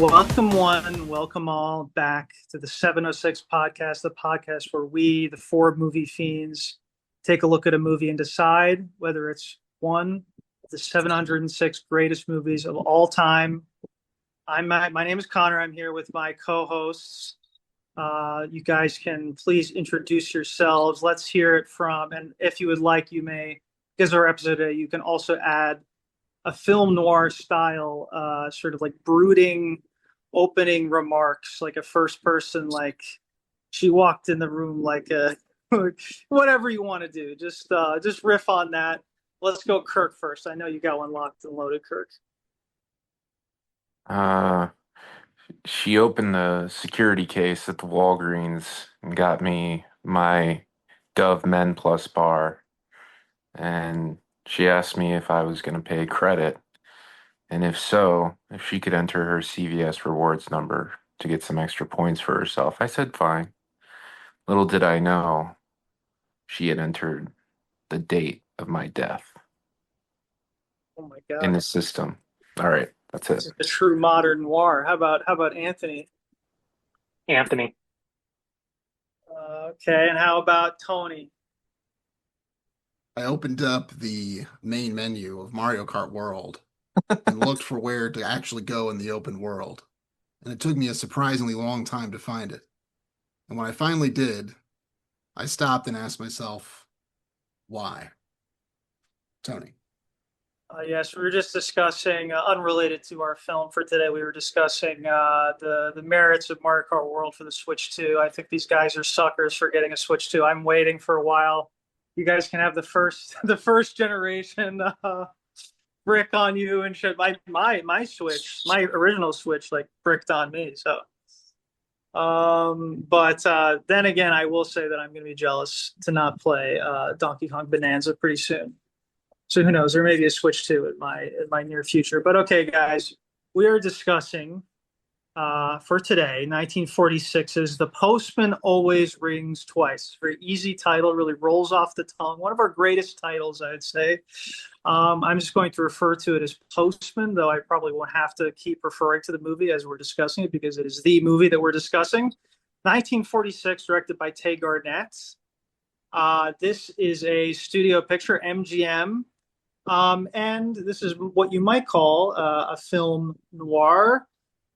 Welcome one, welcome all back to the 706 podcast, the podcast where we, the four movie fiends, take a look at a movie and decide whether it's one of the 706 greatest movies of all time. I'm Matt. My name is Connor. I'm here with my co-hosts. You guys can please introduce yourselves. Let's hear it from, and if you would like, you may, because our episode today, you can also add a film noir style, sort of like brooding opening remarks, like a first person, like she walked in the room, like a whatever you want to do. Just riff on that. Let's go, Kirk first. I know you got one locked and loaded, Kirk. Uh, she opened the security case at the Walgreens and got me my Dove Men Plus bar. And she asked me if I was going to pay credit. And if so, if she could enter her CVS rewards number to get some extra points for herself. I said, fine. Little did I know she had entered the date of my death Oh my in God, the system. All right, that's this it. is a true modern noir. How about Anthony? Anthony. Okay, and how about Tony? I opened up the main menu of Mario Kart World and looked for where to actually go in the open world. And it took me a surprisingly long time to find it. And when I finally did, I stopped and asked myself, why? Tony. Yes, we were just discussing, unrelated to our film for today. We were discussing the merits of Mario Kart World for the Switch 2. I think these guys are suckers for getting a Switch 2. I'm waiting for a while. You guys can have the first the first generation brick on you and shit. My Switch, my original Switch, like bricked on me. So, but then again, I will say that I'm going to be jealous to not play Donkey Kong Bonanza pretty soon. So who knows? There may be a Switch 2 in my near future. But okay, guys, we are discussing for today 1946's The Postman Always Rings Twice. Very easy title, really rolls off the tongue. One of our greatest titles, I'd say. I'm just going to refer to it as Postman, though I probably won't have to keep referring to the movie as we're discussing it because it is the movie that we're discussing. 1946, directed by Tay Garnett. This is a studio picture, MGM. And this is what you might call a film noir.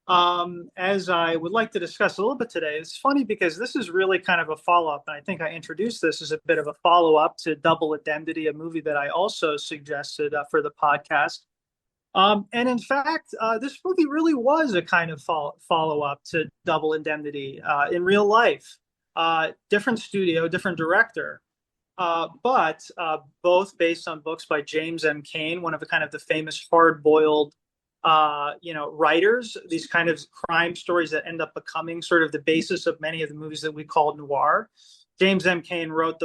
As I would like to discuss a little bit today, it's funny because this is really kind of a follow-up, and I think I introduced this as a bit of a follow-up to Double Indemnity, a movie that I also suggested for the podcast. And in fact, this movie really was a kind of follow-up to Double Indemnity in real life. Different studio, different director. But both based on books by James M. Cain, one of the kind of the famous hard-boiled, writers. These kind of crime stories that end up becoming sort of the basis of many of the movies that we call noir. James M. Cain wrote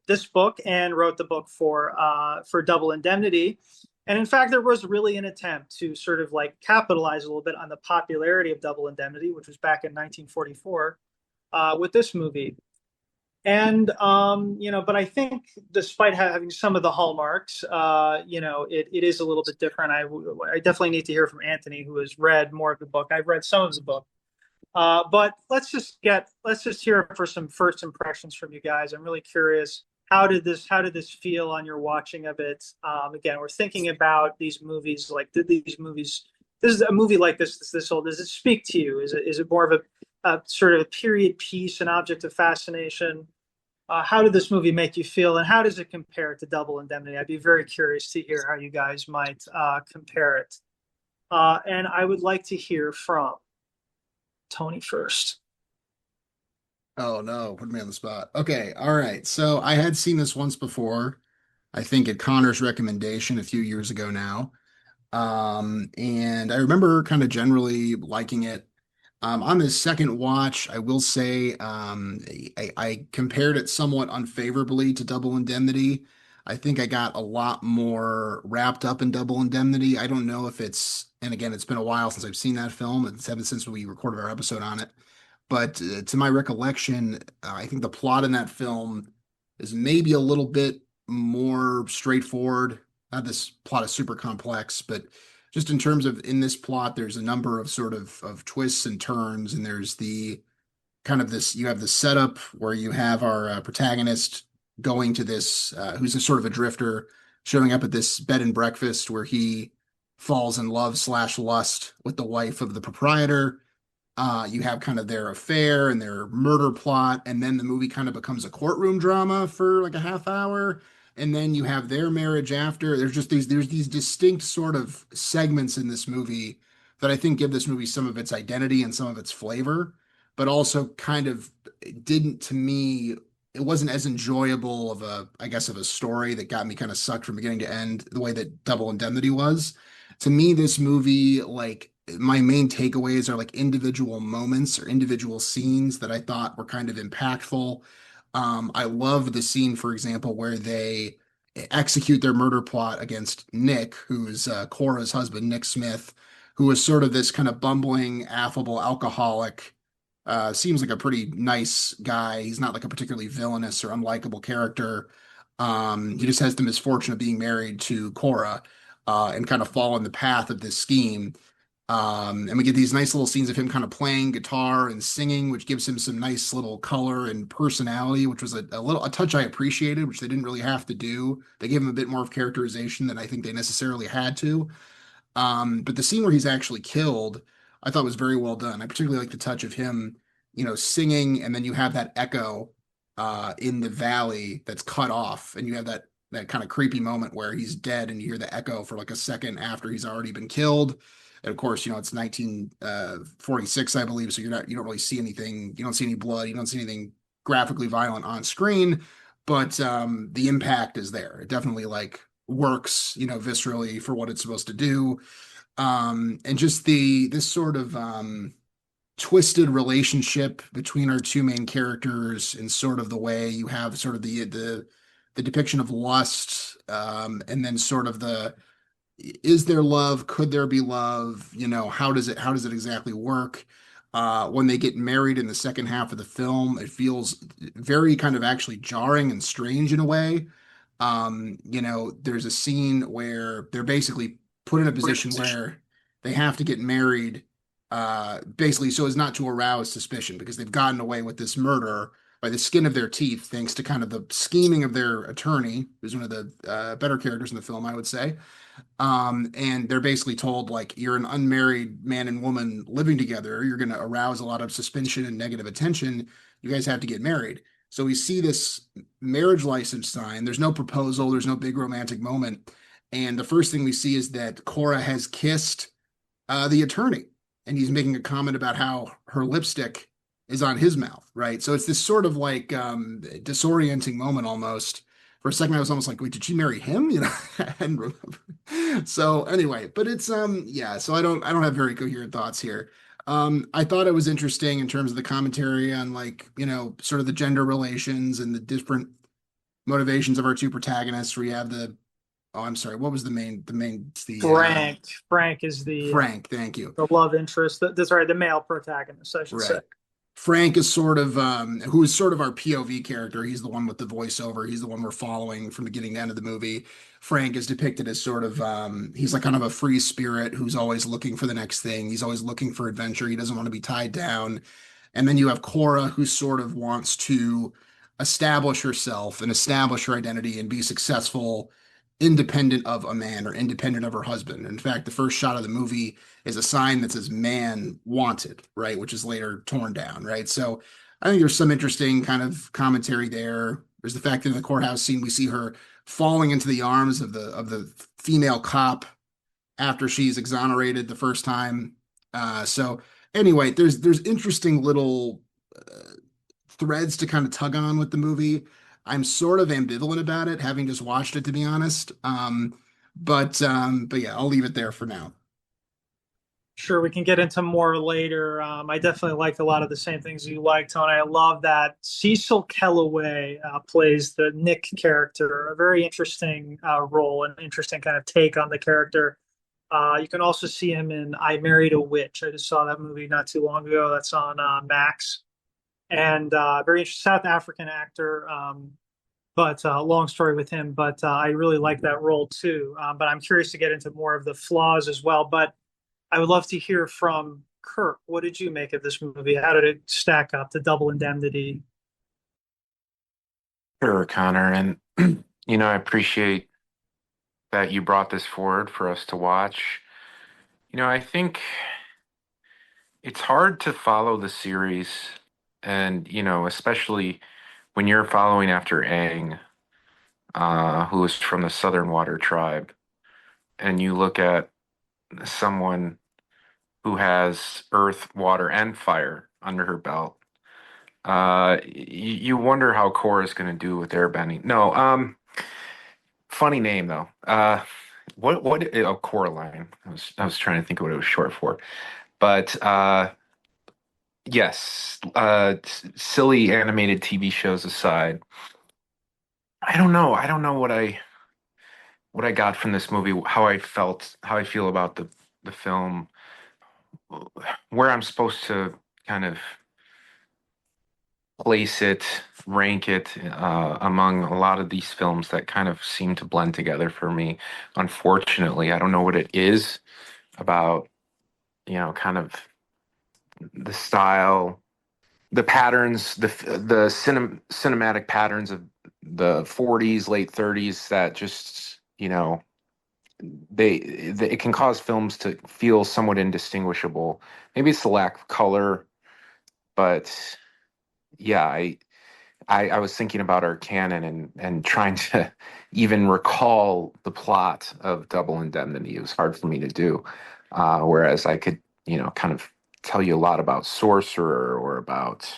this book, and wrote the book for Double Indemnity. And in fact, there was really an attempt to sort of like capitalize a little bit on the popularity of Double Indemnity, which was back in 1944, with this movie. And but I think despite having some of the hallmarks, it is a little bit different. I definitely need to hear from Anthony, who has read more of the book. I've read some of the book, but let's just hear for some first impressions from you guys. I'm really curious. How did this feel on your watching of it? Again, we're thinking about these movies. Like, did these movies? This is a movie like this old. Does it speak to you? Is it more of a sort of a period piece, an object of fascination? How did this movie make you feel, and how does it compare to Double Indemnity? I'd be very curious to hear how you guys might compare it. And I would like to hear from Tony first. Oh no, put me on the spot. Okay, all right. So I had seen this once before, I think at Connor's recommendation a few years ago now. And I remember kind of generally liking it. On this second watch, I will say I compared it somewhat unfavorably to Double Indemnity. I think I got a lot more wrapped up in Double Indemnity. I don't know if and again, it's been a while since I've seen that film. It's ever since we recorded our episode on it. But to my recollection, I think the plot in that film is maybe a little bit more straightforward. Not this plot is super complex, but just in terms of in this plot, there's a number of sort of twists and turns, and there's the kind of this you have the setup where you have our protagonist going to this who's a sort of a drifter showing up at this bed and breakfast where he falls in love slash lust with the wife of the proprietor. You have kind of their affair and their murder plot, and then the movie kind of becomes a courtroom drama for like a half hour, and then you have their marriage after. There's these distinct sort of segments in this movie that I think give this movie some of its identity and some of its flavor, but also kind of didn't to me. It wasn't as enjoyable of a, I guess, of a story that got me kind of sucked from beginning to end the way that Double Indemnity was. To me, this movie, like my main takeaways are like individual moments or individual scenes that I thought were kind of impactful. I love the scene, for example, where they execute their murder plot against Nick, who's Cora's husband, Nick Smith, who is sort of this kind of bumbling, affable alcoholic. Seems like a pretty nice guy. He's not like a particularly villainous or unlikable character. He just has the misfortune of being married to Cora, and kind of fall in the path of this scheme. And we get these nice little scenes of him kind of playing guitar and singing, which gives him some nice little color and personality, which was a touch I appreciated, which they didn't really have to do. They gave him a bit more of characterization than I think they necessarily had to. But the scene where he's actually killed, I thought was very well done. I particularly like the touch of him, singing, and then you have that echo in the valley that's cut off, and you have that kind of creepy moment where he's dead, and you hear the echo for like a second after he's already been killed. And of course, it's 1946, I believe, so you don't really see anything, you don't see any blood, you don't see anything graphically violent on screen, but the impact is there. It definitely like works, viscerally for what it's supposed to do. And just this sort of twisted relationship between our two main characters, and sort of the way you have sort of the depiction of lust, and then sort of the is there love? Could there be love? How does it exactly work? When they get married in the second half of the film, it feels very kind of actually jarring and strange in a way. There's a scene where they're basically put in a position where they have to get married, basically so as not to arouse suspicion because they've gotten away with this murder by the skin of their teeth, thanks to kind of the scheming of their attorney, who's one of the better characters in the film, I would say. And they're basically told, like, you're an unmarried man and woman living together. You're going to arouse a lot of suspicion and negative attention. You guys have to get married. So we see this marriage license sign. There's no proposal. There's no big romantic moment. And the first thing we see is that Cora has kissed the attorney, and he's making a comment about how her lipstick is on his mouth, right? So it's this sort of like disorienting moment almost. For a second, I was almost like, wait, did she marry him? I hadn't remember. So anyway, but it's yeah, so I don't have very coherent thoughts here. I thought it was interesting in terms of the commentary on, like, sort of the gender relations and the different motivations of our two protagonists. Where you have oh, I'm sorry, what was Frank is the Frank, thank you. the love interest. That's right, the male protagonist, I should say. Right. Frank is sort of who is sort of our POV character. He's the one with the voiceover. He's the one we're following from beginning to end of the movie. Frank is depicted as sort of he's like kind of a free spirit who's always looking for the next thing. He's always looking for adventure. He doesn't want to be tied down. And then you have Cora, who sort of wants to establish herself and establish her identity and be successful independent of a man or independent of her husband. In fact, the first shot of the movie is a sign that says "man wanted," right, which is later torn down, right? So I think there's some interesting kind of commentary there. There's the fact that in the courthouse scene we see her falling into the arms of the female cop after she's exonerated the first time. So anyway, there's interesting little threads to kind of tug on with the movie. I'm sort of ambivalent about it, having just watched it, to be honest. But yeah, I'll leave it there for now. Sure, we can get into more later. I definitely liked a lot of the same things you liked, Tony. I love that Cecil Kellaway plays the Nick character, a very interesting role, an interesting kind of take on the character. You can also see him in I Married a Witch. I just saw that movie not too long ago. That's on Max. And very interesting South African actor. but long story with him. But I really like that role too. But I'm curious to get into more of the flaws as well. But I would love to hear from Kirk. What did you make of this movie? How did it stack up to Double Indemnity? Sure, Connor. And, I appreciate that you brought this forward for us to watch. I think it's hard to follow the series, and, especially when you're following after Aang, who is from the Southern Water tribe, and you look at someone who has earth, water, and fire under her belt. You wonder how Korra is going to do with airbending. No, funny name though. Oh, Coraline. I was trying to think of what it was short for. But yes, silly animated TV shows aside, I don't know. I don't know what I got from this movie, how I felt, how I feel about the film, where I'm supposed to kind of place it, rank it among a lot of these films that kind of seem to blend together for me. Unfortunately, I don't know what it is about, kind of the style, the patterns, cinematic patterns of the 40s, late 30s that just, it can cause films to feel somewhat indistinguishable. Maybe it's the lack of color, but yeah, I was thinking about our canon and trying to even recall the plot of Double Indemnity. It was hard for me to do. Whereas I could, kind of tell you a lot about Sorcerer or about,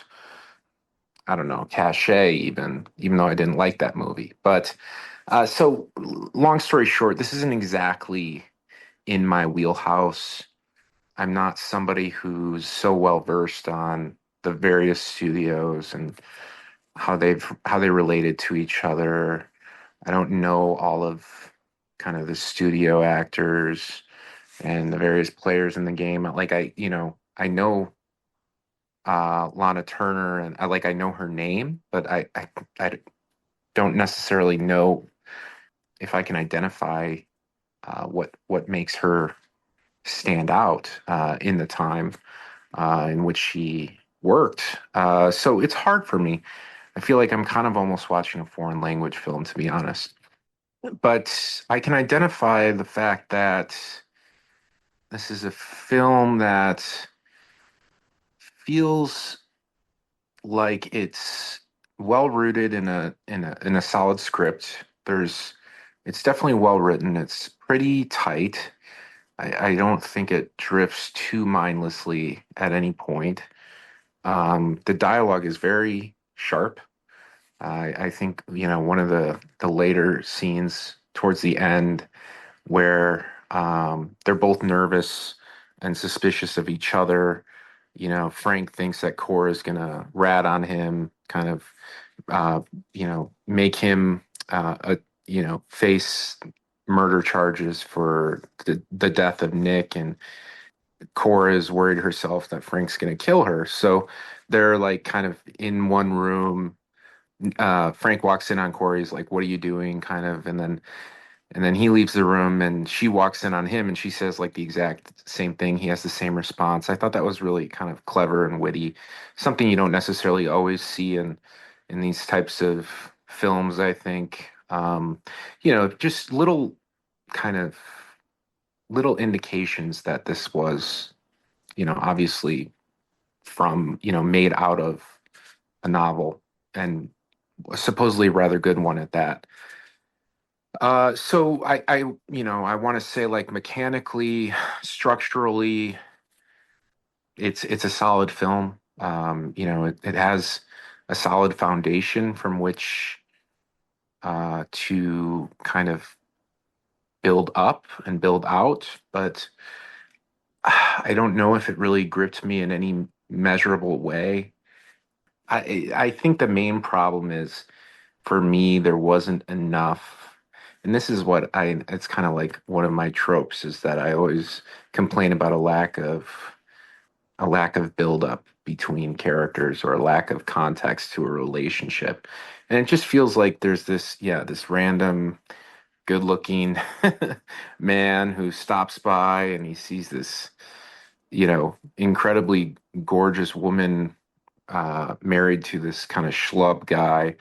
I don't know, Cachet, even though I didn't like that movie. But long story short, this isn't exactly in my wheelhouse. I'm not somebody who's so well versed on the various studios and how they related to each other. I don't know all of kind of the studio actors and the various players in the game. Like I know Lana Turner and I know her name, but I don't necessarily know if I can identify what makes her stand out in the time in which she worked. So it's hard for me. I feel like I'm kind of almost watching a foreign language film, to be honest. But I can identify the fact that this is a film that feels like it's well rooted in a solid script. It's definitely well written. It's pretty tight. I don't think it drifts too mindlessly at any point. The dialogue is very sharp. I think, one of the later scenes towards the end where they're both nervous and suspicious of each other. Frank thinks that Cora is gonna rat on him, kind of, make him, face murder charges for the death of Nick, and Cora is worried herself that Frank's gonna kill her. So they're like kind of in one room. Frank walks in on Corey. He's like, "What are you doing?" Kind of, and then he leaves the room, and she walks in on him, and she says like the exact same thing. He has the same response. I thought that was really kind of clever and witty, something you don't necessarily always see in these types of films. I think, just kind of little indications that this was, obviously from, made out of a novel and a supposedly rather good one at that. So I want to say like mechanically, structurally, it's a solid film. It has a solid foundation from which to kind of build up and build out, but I don't know if it really gripped me in any measurable way. I think the main problem is for me there wasn't enough, and this is what it's kind of like one of my tropes is that I always complain about a lack of build up between characters or a lack of context to a relationship. And it just feels like there's this, yeah, this random good looking man who stops by and he sees this, incredibly gorgeous woman married to this kind of schlub guy,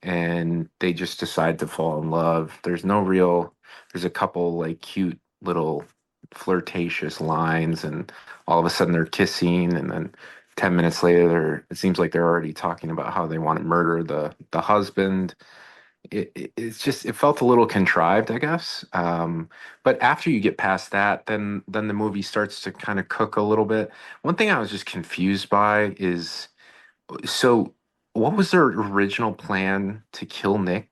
and they just decide to fall in love. There's a couple like cute little flirtatious lines, and all of a sudden they're kissing, and then 10 minutes later, it seems like they're already talking about how they want to murder the husband. It felt a little contrived, I guess. But after you get past that, then the movie starts to kind of cook a little bit. One thing I was just confused by is, so what was their original plan to kill Nick?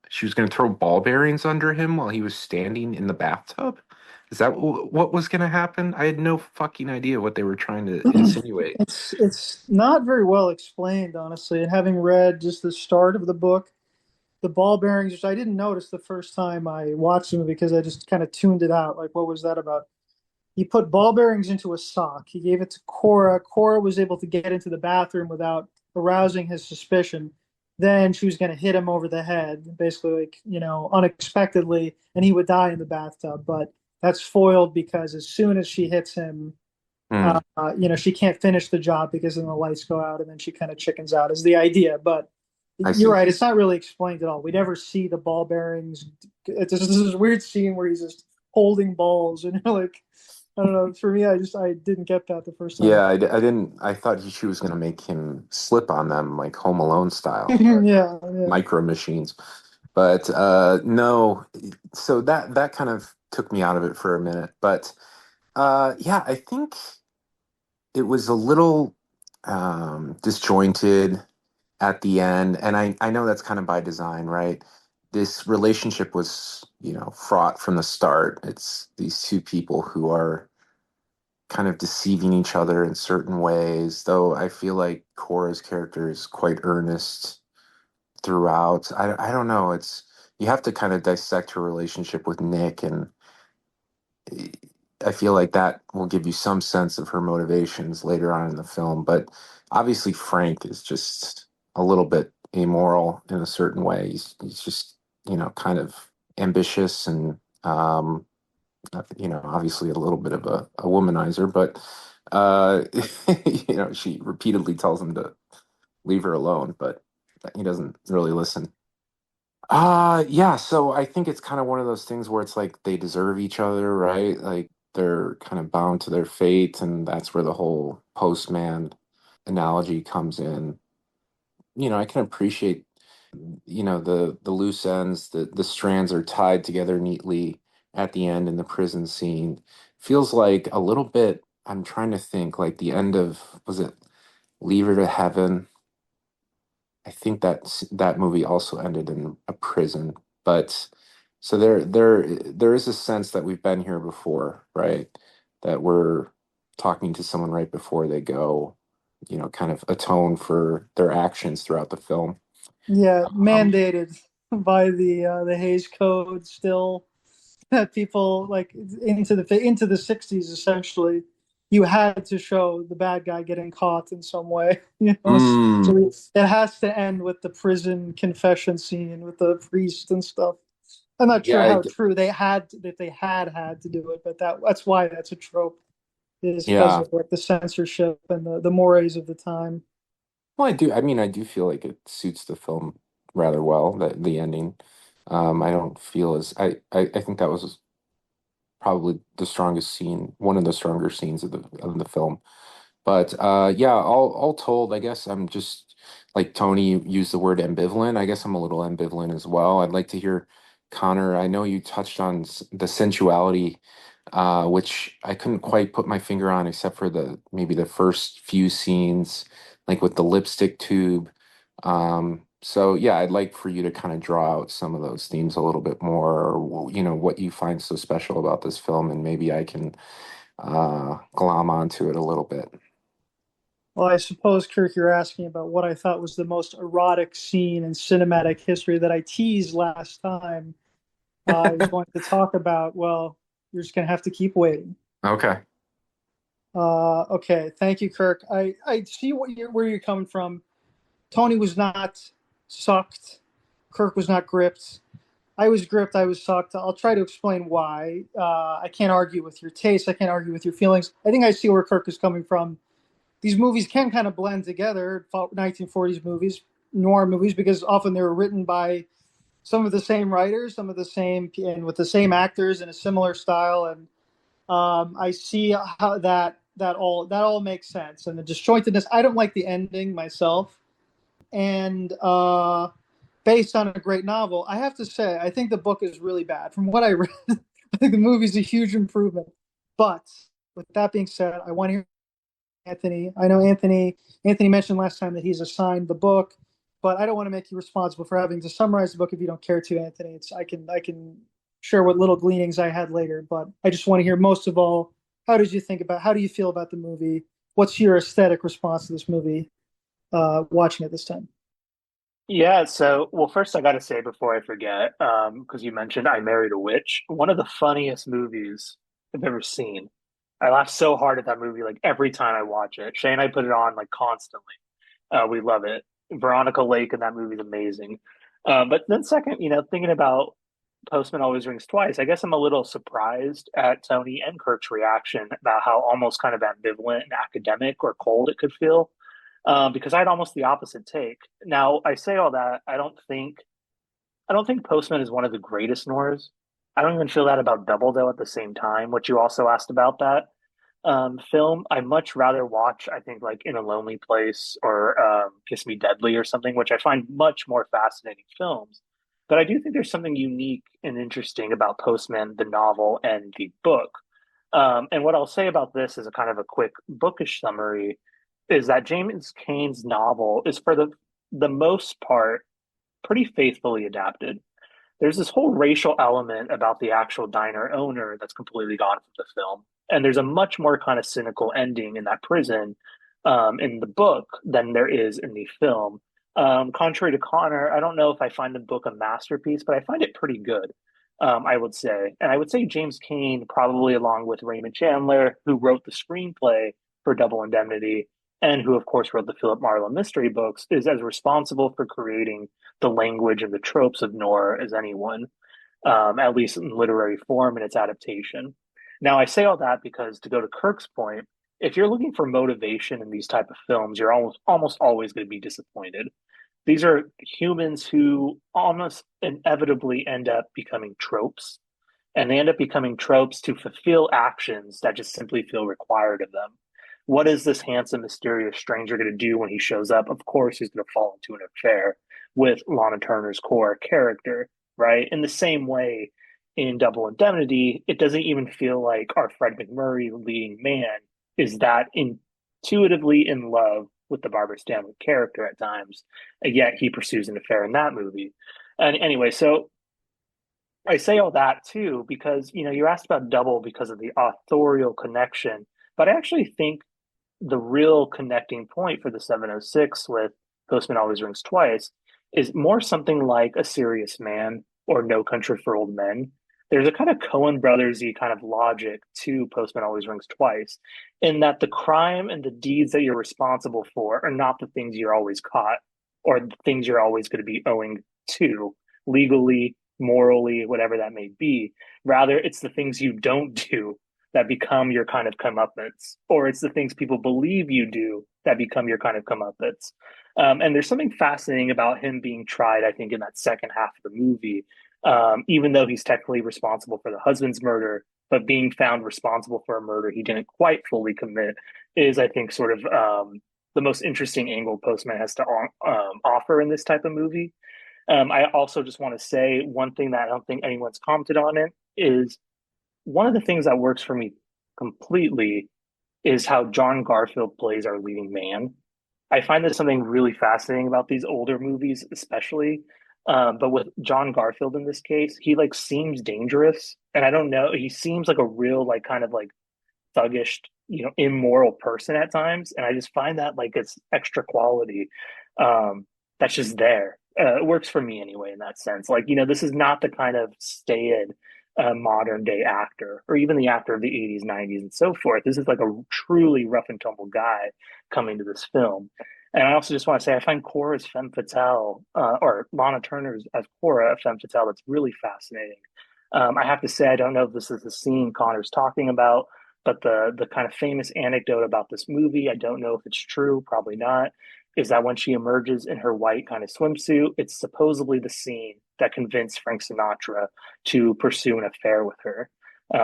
She was gonna throw ball bearings under him while he was standing in the bathtub. Is that what was gonna happen? I had no fucking idea what they were trying to insinuate. It's not very well explained, honestly. And having read just the start of the book, the ball bearings, which I didn't notice the first time I watched them because I just kind of tuned it out. Like, what was that about? He put ball bearings into a sock. He gave it to Cora. Cora was able to get into the bathroom without arousing his suspicion. Then she was going to hit him over the head, basically, like, unexpectedly, and he would die in the bathtub. But that's foiled because as soon as she hits him, Hmm, she can't finish the job because then the lights go out and then she kind of chickens out is the idea. But I you're see. right, it's not really explained at all. We never see the ball bearings. It's just this weird scene where he's just holding balls and you're like, I don't know. For me, I didn't get that the first time. Yeah, I didn't. I thought she was gonna make him slip on them like Home Alone style, Yeah, yeah. micro machines. But no, so that kind of took me out of it for a minute. But yeah, I think it was a little disjointed at the end, and I know that's kind of by design, right? This relationship was, fraught from the start. It's these two people who are kind of deceiving each other in certain ways, though I feel like Cora's character is quite earnest throughout. I don't know. You have to kind of dissect her relationship with Nick, and I feel like that will give you some sense of her motivations later on in the film. But obviously, Frank is just a little bit amoral in a certain way. He's just, kind of ambitious and, obviously a little bit of a womanizer, but, uh, she repeatedly tells him to leave her alone, but he doesn't really listen. Yeah, so I think it's kind of one of those things where it's like they deserve each other, right? Like they're kind of bound to their fate, and that's where the whole postman analogy comes in. I can appreciate, the loose ends, the strands are tied together neatly at the end in the prison scene. Feels like a little bit, I'm trying to think, like the end of, was it Leave Her to Heaven? I think that movie also ended in a prison, but so there is a sense that we've been here before, right? That we're talking to someone right before they go, kind of atone for their actions throughout the film. Yeah, Um, mandated by the Hays Code still that people like into the 60s essentially you had to show the bad guy getting caught in some way, mm, so it has to end with the prison confession scene with the priest and stuff. I'm not yeah, sure how true they had to do it, but that's why that's a trope, is because yeah. of like the censorship and the mores of the time. Well, I do. I mean, I do feel like it suits the film rather well. That the ending. I don't feel as I think that was probably the strongest scene, one of the stronger scenes of the film. But yeah, all told, I guess I'm just like Tony used the word ambivalent. I guess I'm a little ambivalent as well. I'd like to hear Connor. I know you touched on the sensuality, which I couldn't quite put my finger on, except for the maybe the first few scenes, like with the lipstick tube. So yeah, I'd like for you to kind of draw out some of those themes a little bit more, or what you find so special about this film, and maybe I can glom onto it a little bit. Well, I suppose, Kirk, you're asking about what I thought was the most erotic scene in cinematic history that I teased last time. I was going to talk about, well, you're just going to have to keep waiting. Okay. Okay, thank you, Kirk. I see where you're coming from. Tony was not sucked. Kirk was not gripped. I was gripped. I was sucked. I'll try to explain why. I can't argue with your taste. I can't argue with your feelings. I think I see where Kirk is coming from. These movies can kind of blend together, 1940s movies, noir movies, because often they were written by some of the same writers, some of the same, and with the same actors in a similar style. And I see how that all makes sense. And the disjointedness. I don't like the ending myself, and based on a great novel, I have to say I think the book is really bad. From what I read, I think the movie's a huge improvement. But with that being said, I want to hear Anthony. I know Anthony. Anthony mentioned last time that he's assigned the book, but I don't want to make you responsible for having to summarize the book if you don't care to, Anthony. I can share what little gleanings I had later, but I just want to hear most of all, how do you feel about the movie? What's your aesthetic response to this movie? Watching it this time. Yeah, so well, first I got to say before I forget, because you mentioned I Married a Witch, one of the funniest movies I've ever seen. I laugh so hard at that movie, like every time I watch it. Shay and I put it on like constantly. We love it. Veronica Lake in that movie is amazing. But then second, thinking about Postman always rings twice. I guess I'm a little surprised at Tony and Kirk's reaction about how almost kind of ambivalent and academic or cold it could feel. Because I had almost the opposite take. Now I say all that. I don't think Postman is one of the greatest Noirs. I don't even feel that about Double Doe at the same time, which you also asked about that film. I much rather watch, I think, like In a Lonely Place or Kiss Me Deadly or something, which I find much more fascinating films. But I do think there's something unique and interesting about Postman, the novel, and the book. And what I'll say about this is a kind of a quick bookish summary is that James Cain's novel is for the most part pretty faithfully adapted. There's this whole racial element about the actual diner owner that's completely gone from the film. And there's a much more kind of cynical ending in that prison in the book than there is in the film. Contrary to Connor, I don't know if I find the book a masterpiece, but I find it pretty good, I would say. And I would say James Cain, probably along with Raymond Chandler, who wrote the screenplay for Double Indemnity, and who, of course, wrote the Philip Marlowe mystery books, is as responsible for creating the language and the tropes of noir as anyone, at least in literary form and its adaptation. Now, I say all that because to go to Kirk's point, if you're looking for motivation in these type of films, you're almost always going to be disappointed. These are humans who almost inevitably end up becoming tropes, and they end up becoming tropes to fulfill actions that just simply feel required of them. What is this handsome, mysterious stranger going to do when he shows up? Of course, he's going to fall into an affair with Lana Turner's core character, right? In the same way, in Double Indemnity, it doesn't even feel like our Fred McMurray leading man is that intuitively in love with the Barbara Stanwyck character at times, and yet he pursues an affair in that movie. And anyway, so I say all that too because you asked about Double because of the authorial connection, but I actually think the real connecting point for the 706 with Postman Always Rings Twice is more something like A Serious Man or No Country for Old Men. There's a kind of Coen Brothersy kind of logic to Postman Always Rings Twice, in that the crime and the deeds that you're responsible for are not the things you're always caught or the things you're always going to be owing to legally, morally, whatever that may be. Rather, it's the things you don't do that become your kind of comeuppance, or it's the things people believe you do that become your kind of comeuppance. And there's something fascinating about him being tried, I think, in that second half of the movie, even though he's technically responsible for the husband's murder, but being found responsible for a murder he didn't quite fully commit is, I think, sort of the most interesting angle Postman has to offer in this type of movie. I also just want to say one thing that I don't think anyone's commented on it is one of the things that works for me completely is how John Garfield plays our leading man. I find there's something really fascinating about these older movies, especially. But with John Garfield in this case, he like seems dangerous, and I don't know. He seems like a real like kind of like thuggish, immoral person at times, and I just find that like it's extra quality that's just there. It works for me anyway in that sense. Like this is not the kind of staid modern day actor, or even the actor of the 80s, 90s, and so forth. This is like a truly rough and tumble guy coming to this film. And I also just want to say, I find Cora's femme fatale, or Lana Turner's as Cora, a femme fatale, that's really fascinating. I have to say, I don't know if this is the scene Connor's talking about, but the kind of famous anecdote about this movie, I don't know if it's true, probably not, is that when she emerges in her white kind of swimsuit, it's supposedly the scene that convinced Frank Sinatra to pursue an affair with her,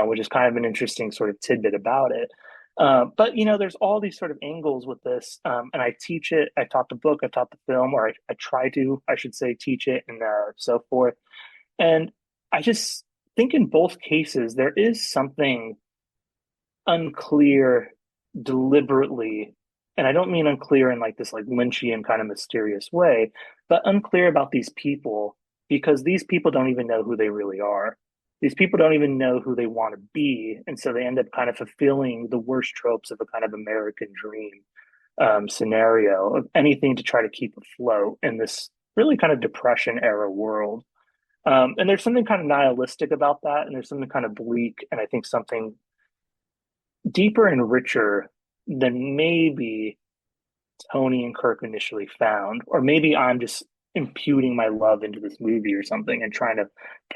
which is kind of an interesting sort of tidbit about it. But you know, there's all these sort of angles with this, and I teach it. I taught the book, I taught the film, or I try to, I should say, teach it, and so forth. And I just think in both cases there is something unclear deliberately, and I don't mean unclear in like this like Lynchian kind of mysterious way, but unclear about these people because these people don't even know who they really are. These people don't even know who they want to be, and so they end up kind of fulfilling the worst tropes of a kind of American dream scenario of anything to try to keep afloat in this really kind of depression era world. And there's something kind of nihilistic about that, and there's something kind of bleak, and I think something deeper and richer than maybe Tony and Kirk initially found. Or maybe I'm just imputing my love into this movie or something and trying to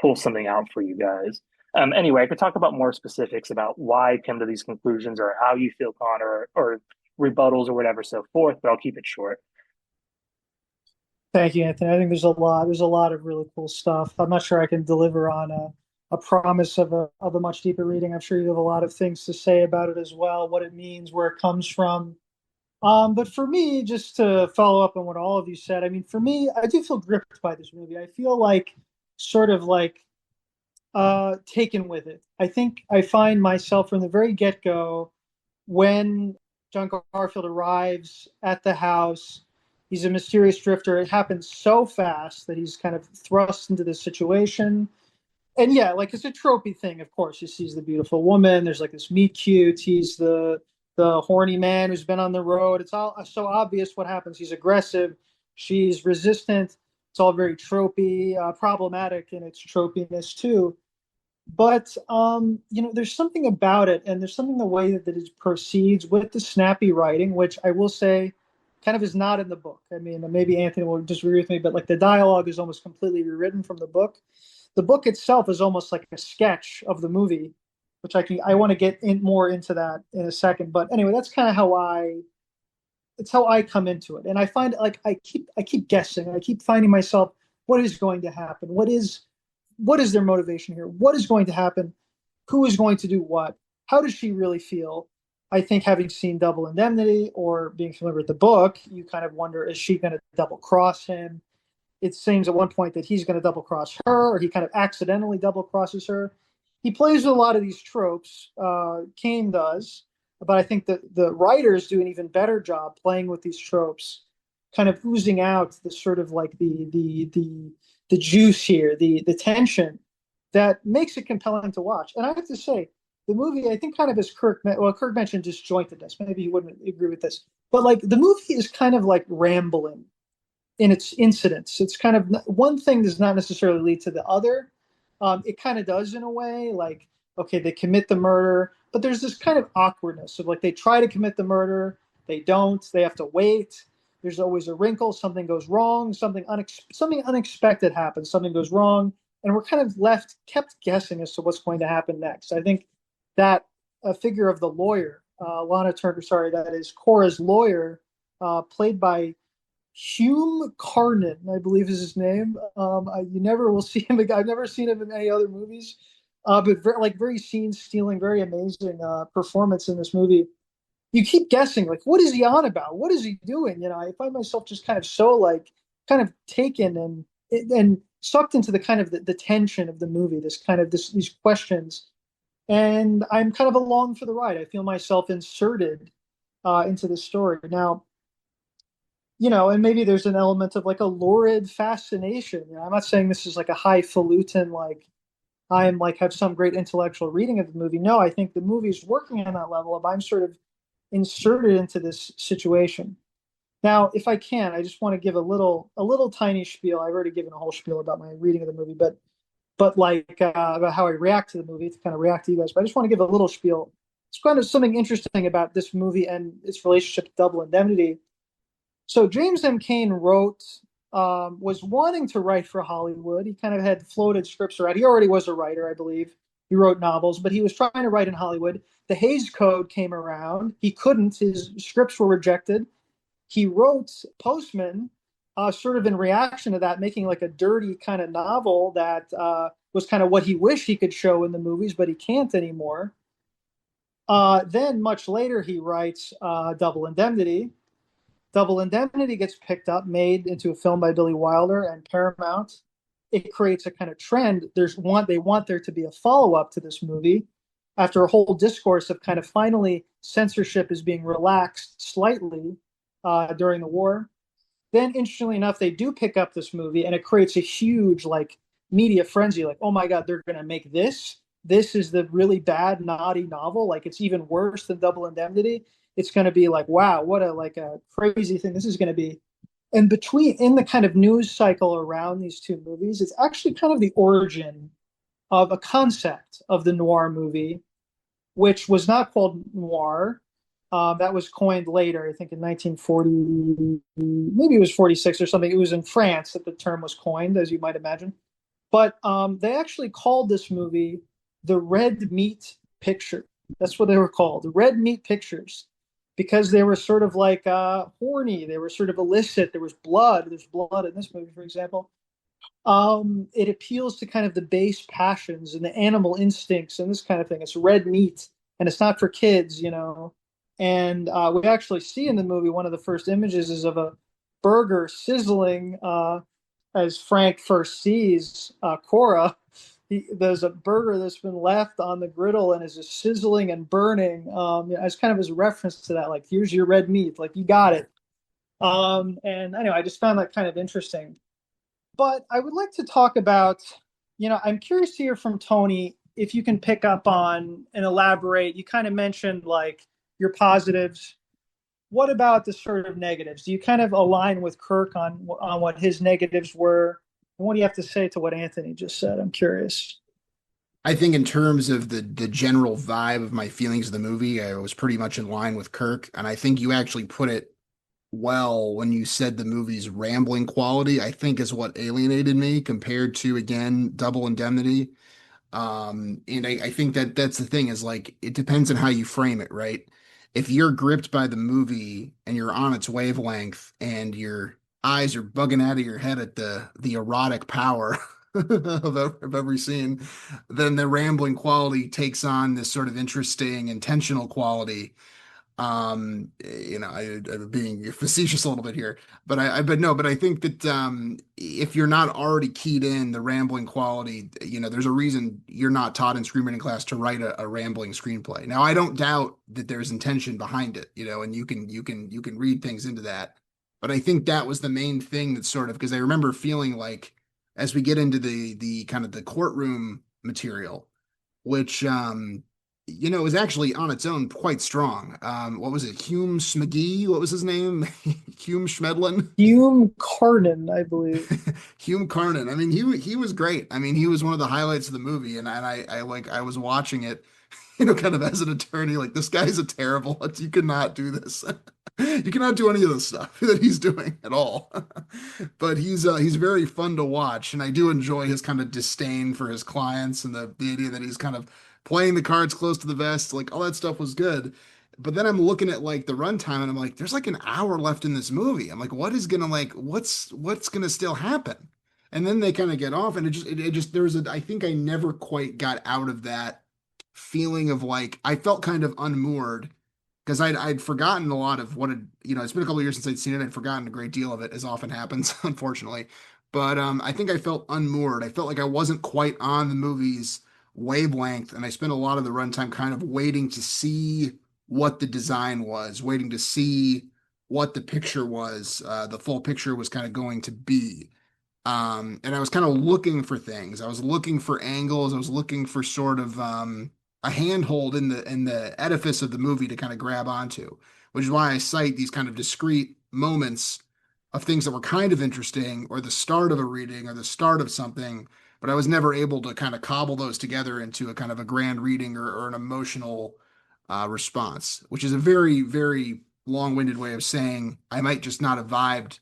pull something out for you guys. Anyway, I could talk about more specifics about why I come to these conclusions or how you feel, Connor, or rebuttals or whatever, so forth, but I'll keep it short. Thank you, Anthony. I think there's a lot of really cool stuff. I'm not sure I can deliver on a promise of a much deeper reading. I'm sure you have a lot of things to say about it as well, what it means, where it comes from. But for me, just to follow up on what all of you said, I mean, for me, I do feel gripped by this movie. I feel like sort of like taken with it. I think I find myself from the very get-go when John Garfield arrives at the house. He's a mysterious drifter. It happens so fast that he's kind of thrust into this situation. And yeah, like it's a tropey thing, of course. He sees the beautiful woman. There's like this meet cute. He's the horny man who's been on the road. It's all so obvious what happens. He's aggressive. She's resistant. It's all very tropey, problematic in its tropiness too. But you know, there's something about it, and there's something the way that it proceeds with the snappy writing, which I will say, kind of is not in the book. I mean, maybe Anthony will disagree with me, but like the dialogue is almost completely rewritten from the book. The book itself is almost like a sketch of the movie, which I want to get in more into that in a second. But anyway, that's kind of how it's how I come into it, and I find like I keep guessing, I keep finding myself, what is going to happen? What is their motivation here? What is going to happen? Who is going to do what? How does she really feel? I think having seen Double Indemnity or being familiar with the book, you kind of wonder, is she going to double cross him? It seems at one point that he's going to double cross her, or he kind of accidentally double crosses her. He plays with a lot of these tropes. Kane does, but I think that the writers do an even better job playing with these tropes, kind of oozing out the sort of like the juice here, the tension that makes it compelling to watch. And I have to say, the movie, I think, kind of as Kirk mentioned disjointedness. Maybe he wouldn't agree with this, but like the movie is kind of like rambling in its incidents. It's kind of one thing does not necessarily lead to the other. It kind of does in a way, like, okay, they commit the murder, but there's this kind of awkwardness of like they try to commit the murder, they don't, they have to wait. There's always a wrinkle, something goes wrong, something unexpected happens, something goes wrong, and we're kind of kept guessing as to what's going to happen next. I think that a figure of the lawyer, Lana Turner, sorry, that is Cora's lawyer, played by Hume Carnan, I believe is his name. You never will see him. I've never seen him in any other movies, but very scene stealing, very amazing performance in this movie. You keep guessing, like, what is he on about? What is he doing? You know, I find myself just kind of so like kind of taken and sucked into the kind of the tension of the movie. These questions, and I'm kind of along for the ride. I feel myself inserted into the story now. You know, and maybe there's an element of like a lurid fascination. You know, I'm not saying this is like a highfalutin, like I'm like have some great intellectual reading of the movie. No, I think the movie's working on that level of I'm sort of inserted into this situation. Now, if I can, I just want to give a little tiny spiel. I've already given a whole spiel about my reading of the movie, but but like about how I react to the movie to kind of react to you guys. But I just want to give a little spiel. It's kind of something interesting about this movie and its relationship to Double Indemnity. So James M. Cain was wanting to write for Hollywood. He kind of had floated scripts around. He already was a writer, I believe. He wrote novels, but he was trying to write in Hollywood. The Hays Code came around. He couldn't. His scripts were rejected. He wrote Postman, sort of in reaction to that, making like a dirty kind of novel that was kind of what he wished he could show in the movies, but he can't anymore. Then much later, he writes Double Indemnity. Double Indemnity gets picked up, made into a film by Billy Wilder and Paramount. It creates a kind of trend. They want there to be a follow up to this movie after a whole discourse of kind of finally censorship is being relaxed slightly during the war. Then, interestingly enough, they do pick up this movie, and it creates a huge like media frenzy. Like, oh my God, they're going to make this. This is the really bad, naughty novel. Like, it's even worse than Double Indemnity. It's going to be like, wow, what a crazy thing this is going to be. And in the kind of news cycle around these two movies, it's actually kind of the origin of a concept of the noir movie, which was not called noir. That was coined later, I think in 1940, maybe it was 46 or something. It was in France that the term was coined, as you might imagine. But they actually called this movie the Red Meat Picture. That's what they were called, the Red Meat Pictures, because they were sort of like horny. They were sort of illicit. There was blood. There's blood in this movie, for example. It appeals to kind of the base passions and the animal instincts and this kind of thing. It's red meat, and it's not for kids, you know. And we actually see in the movie one of the first images is of a burger sizzling as Frank first sees Cora. There's a burger that's been left on the griddle and is just sizzling and burning. As kind of as a reference to that, like, here's your red meat, like, you got it. And anyway, I just found that kind of interesting. But I would like to talk about, I'm curious to hear from Tony if you can pick up on and elaborate. You kind of mentioned like your positives. What about the sort of negatives? Do you kind of align with Kirk on what his negatives were? And what do you have to say to what Anthony just said? I'm curious. I think in terms of the general vibe of my feelings of the movie, I was pretty much in line with Kirk, and I think you actually put it well when you said the movie's rambling quality, I think is what alienated me compared to, again, Double Indemnity. And I think that that's the thing is like it depends on how you frame it, right? If you're gripped by the movie and you're on its wavelength and your eyes are bugging out of your head at the erotic power of every scene, then the rambling quality takes on this sort of interesting intentional quality. I'm being facetious a little bit here, but but no, but I think that if you're not already keyed in the rambling quality, there's a reason you're not taught in screenwriting class to write a rambling screenplay. Now, I don't doubt that there's intention behind it, and you can read things into that, but I think that was the main thing that sort of because I remember feeling like as we get into the kind of the courtroom material, which is actually on its own quite strong. What was it? Hume Schmegee? What was his name? Hume Schmedlin? Hume Carden, I believe. Hume Carden. I mean, he was great. I mean, he was one of the highlights of the movie, and I was watching it, kind of as an attorney, like this guy's a terrible. You cannot do this. You cannot do any of the stuff that he's doing at all. But he's very fun to watch, and I do enjoy his kind of disdain for his clients and the idea that he's kind of playing the cards close to the vest. Like all that stuff was good. But then I'm looking at like the runtime, and I'm like, there's like an hour left in this movie. I'm like, what's gonna still happen? And then they kind of get off, and it just there's a I think I never quite got out of that feeling of like I felt kind of unmoored because I'd forgotten a lot of what had, it's been a couple of years since I'd seen it. I'd forgotten a great deal of it, as often happens, unfortunately. But I think I felt unmoored. I felt like I wasn't quite on the movie's wavelength, and I spent a lot of the runtime kind of waiting to see what the design was, waiting to see what the picture was, the full picture was kind of going to be. And I was kind of looking for things. I was looking for angles. I was looking for sort of a handhold in the edifice of the movie to kind of grab onto, which is why I cite these kind of discrete moments of things that were kind of interesting, or the start of a reading, or the start of something. but I was never able to kind of cobble those together into a kind of a grand reading or an emotional response, which is a very, very long-winded way of saying I might just not have vibed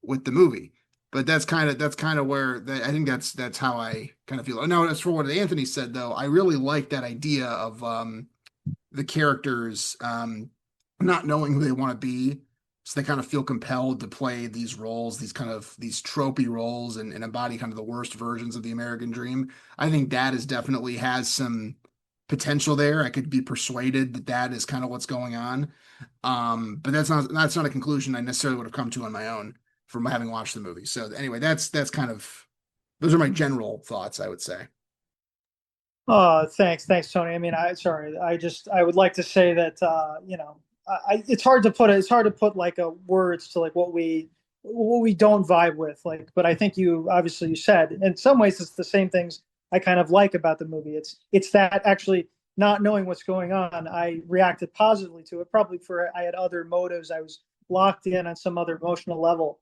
with the movie. But that's kind of where I think that's how I kind of feel. Now, as for what Anthony said, though, I really like that idea of the characters not knowing who they want to be, so they kind of feel compelled to play these roles, these tropey roles, and embody kind of the worst versions of the American dream. I think that is definitely has some potential there. I could be persuaded that that is kind of what's going on. But that's not a conclusion I necessarily would have come to on my own from having watched the movie. So anyway, that's kind of those are my general thoughts, I would say. Thanks, Tony. I mean, I would like to say that it's hard to put like a words to like what we don't vibe with. Like, but I think you said in some ways it's the same things I kind of like about the movie. It's that actually not knowing what's going on, I reacted positively to it. Probably for I had other motives. I was locked in on some other emotional level.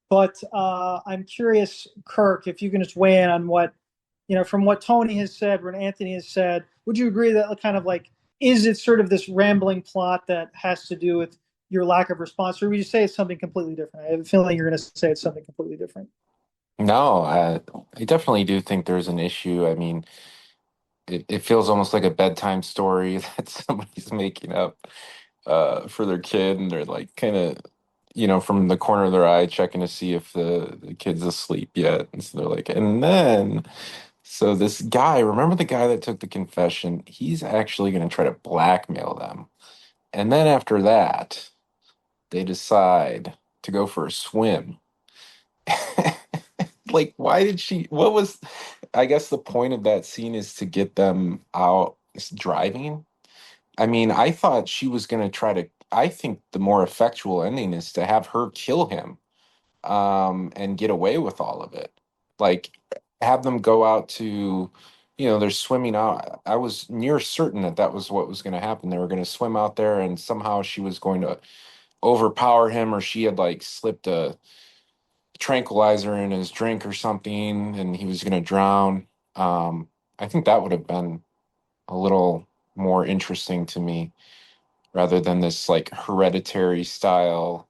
But I'm curious, Kirk, if you can just weigh in on what, from what Tony has said, what Anthony has said, would you agree that kind of like, is it sort of this rambling plot that has to do with your lack of response, or would you say it's something completely different? I have a feeling you're going to say it's something completely different. No, I definitely do think there's an issue. I mean, it feels almost like a bedtime story that somebody's making up for their kid, and they're like kind of, from the corner of their eye checking to see if the kid's asleep yet. And so they're like, and then so this guy, remember the guy that took the confession? He's actually going to try to blackmail them. And then after that, they decide to go for a swim. Like, why did she? What was, I guess the point of that scene is to get them out driving. I mean, I thought she was going to try to, I think the more effectual ending is to have her kill him and get away with all of it. Like, have them go out to, they're swimming out. I was near certain that that was what was going to happen. They were going to swim out there and somehow she was going to overpower him, or she had like slipped a tranquilizer in his drink or something and he was going to drown. I think that would have been a little more interesting to me rather than this like hereditary style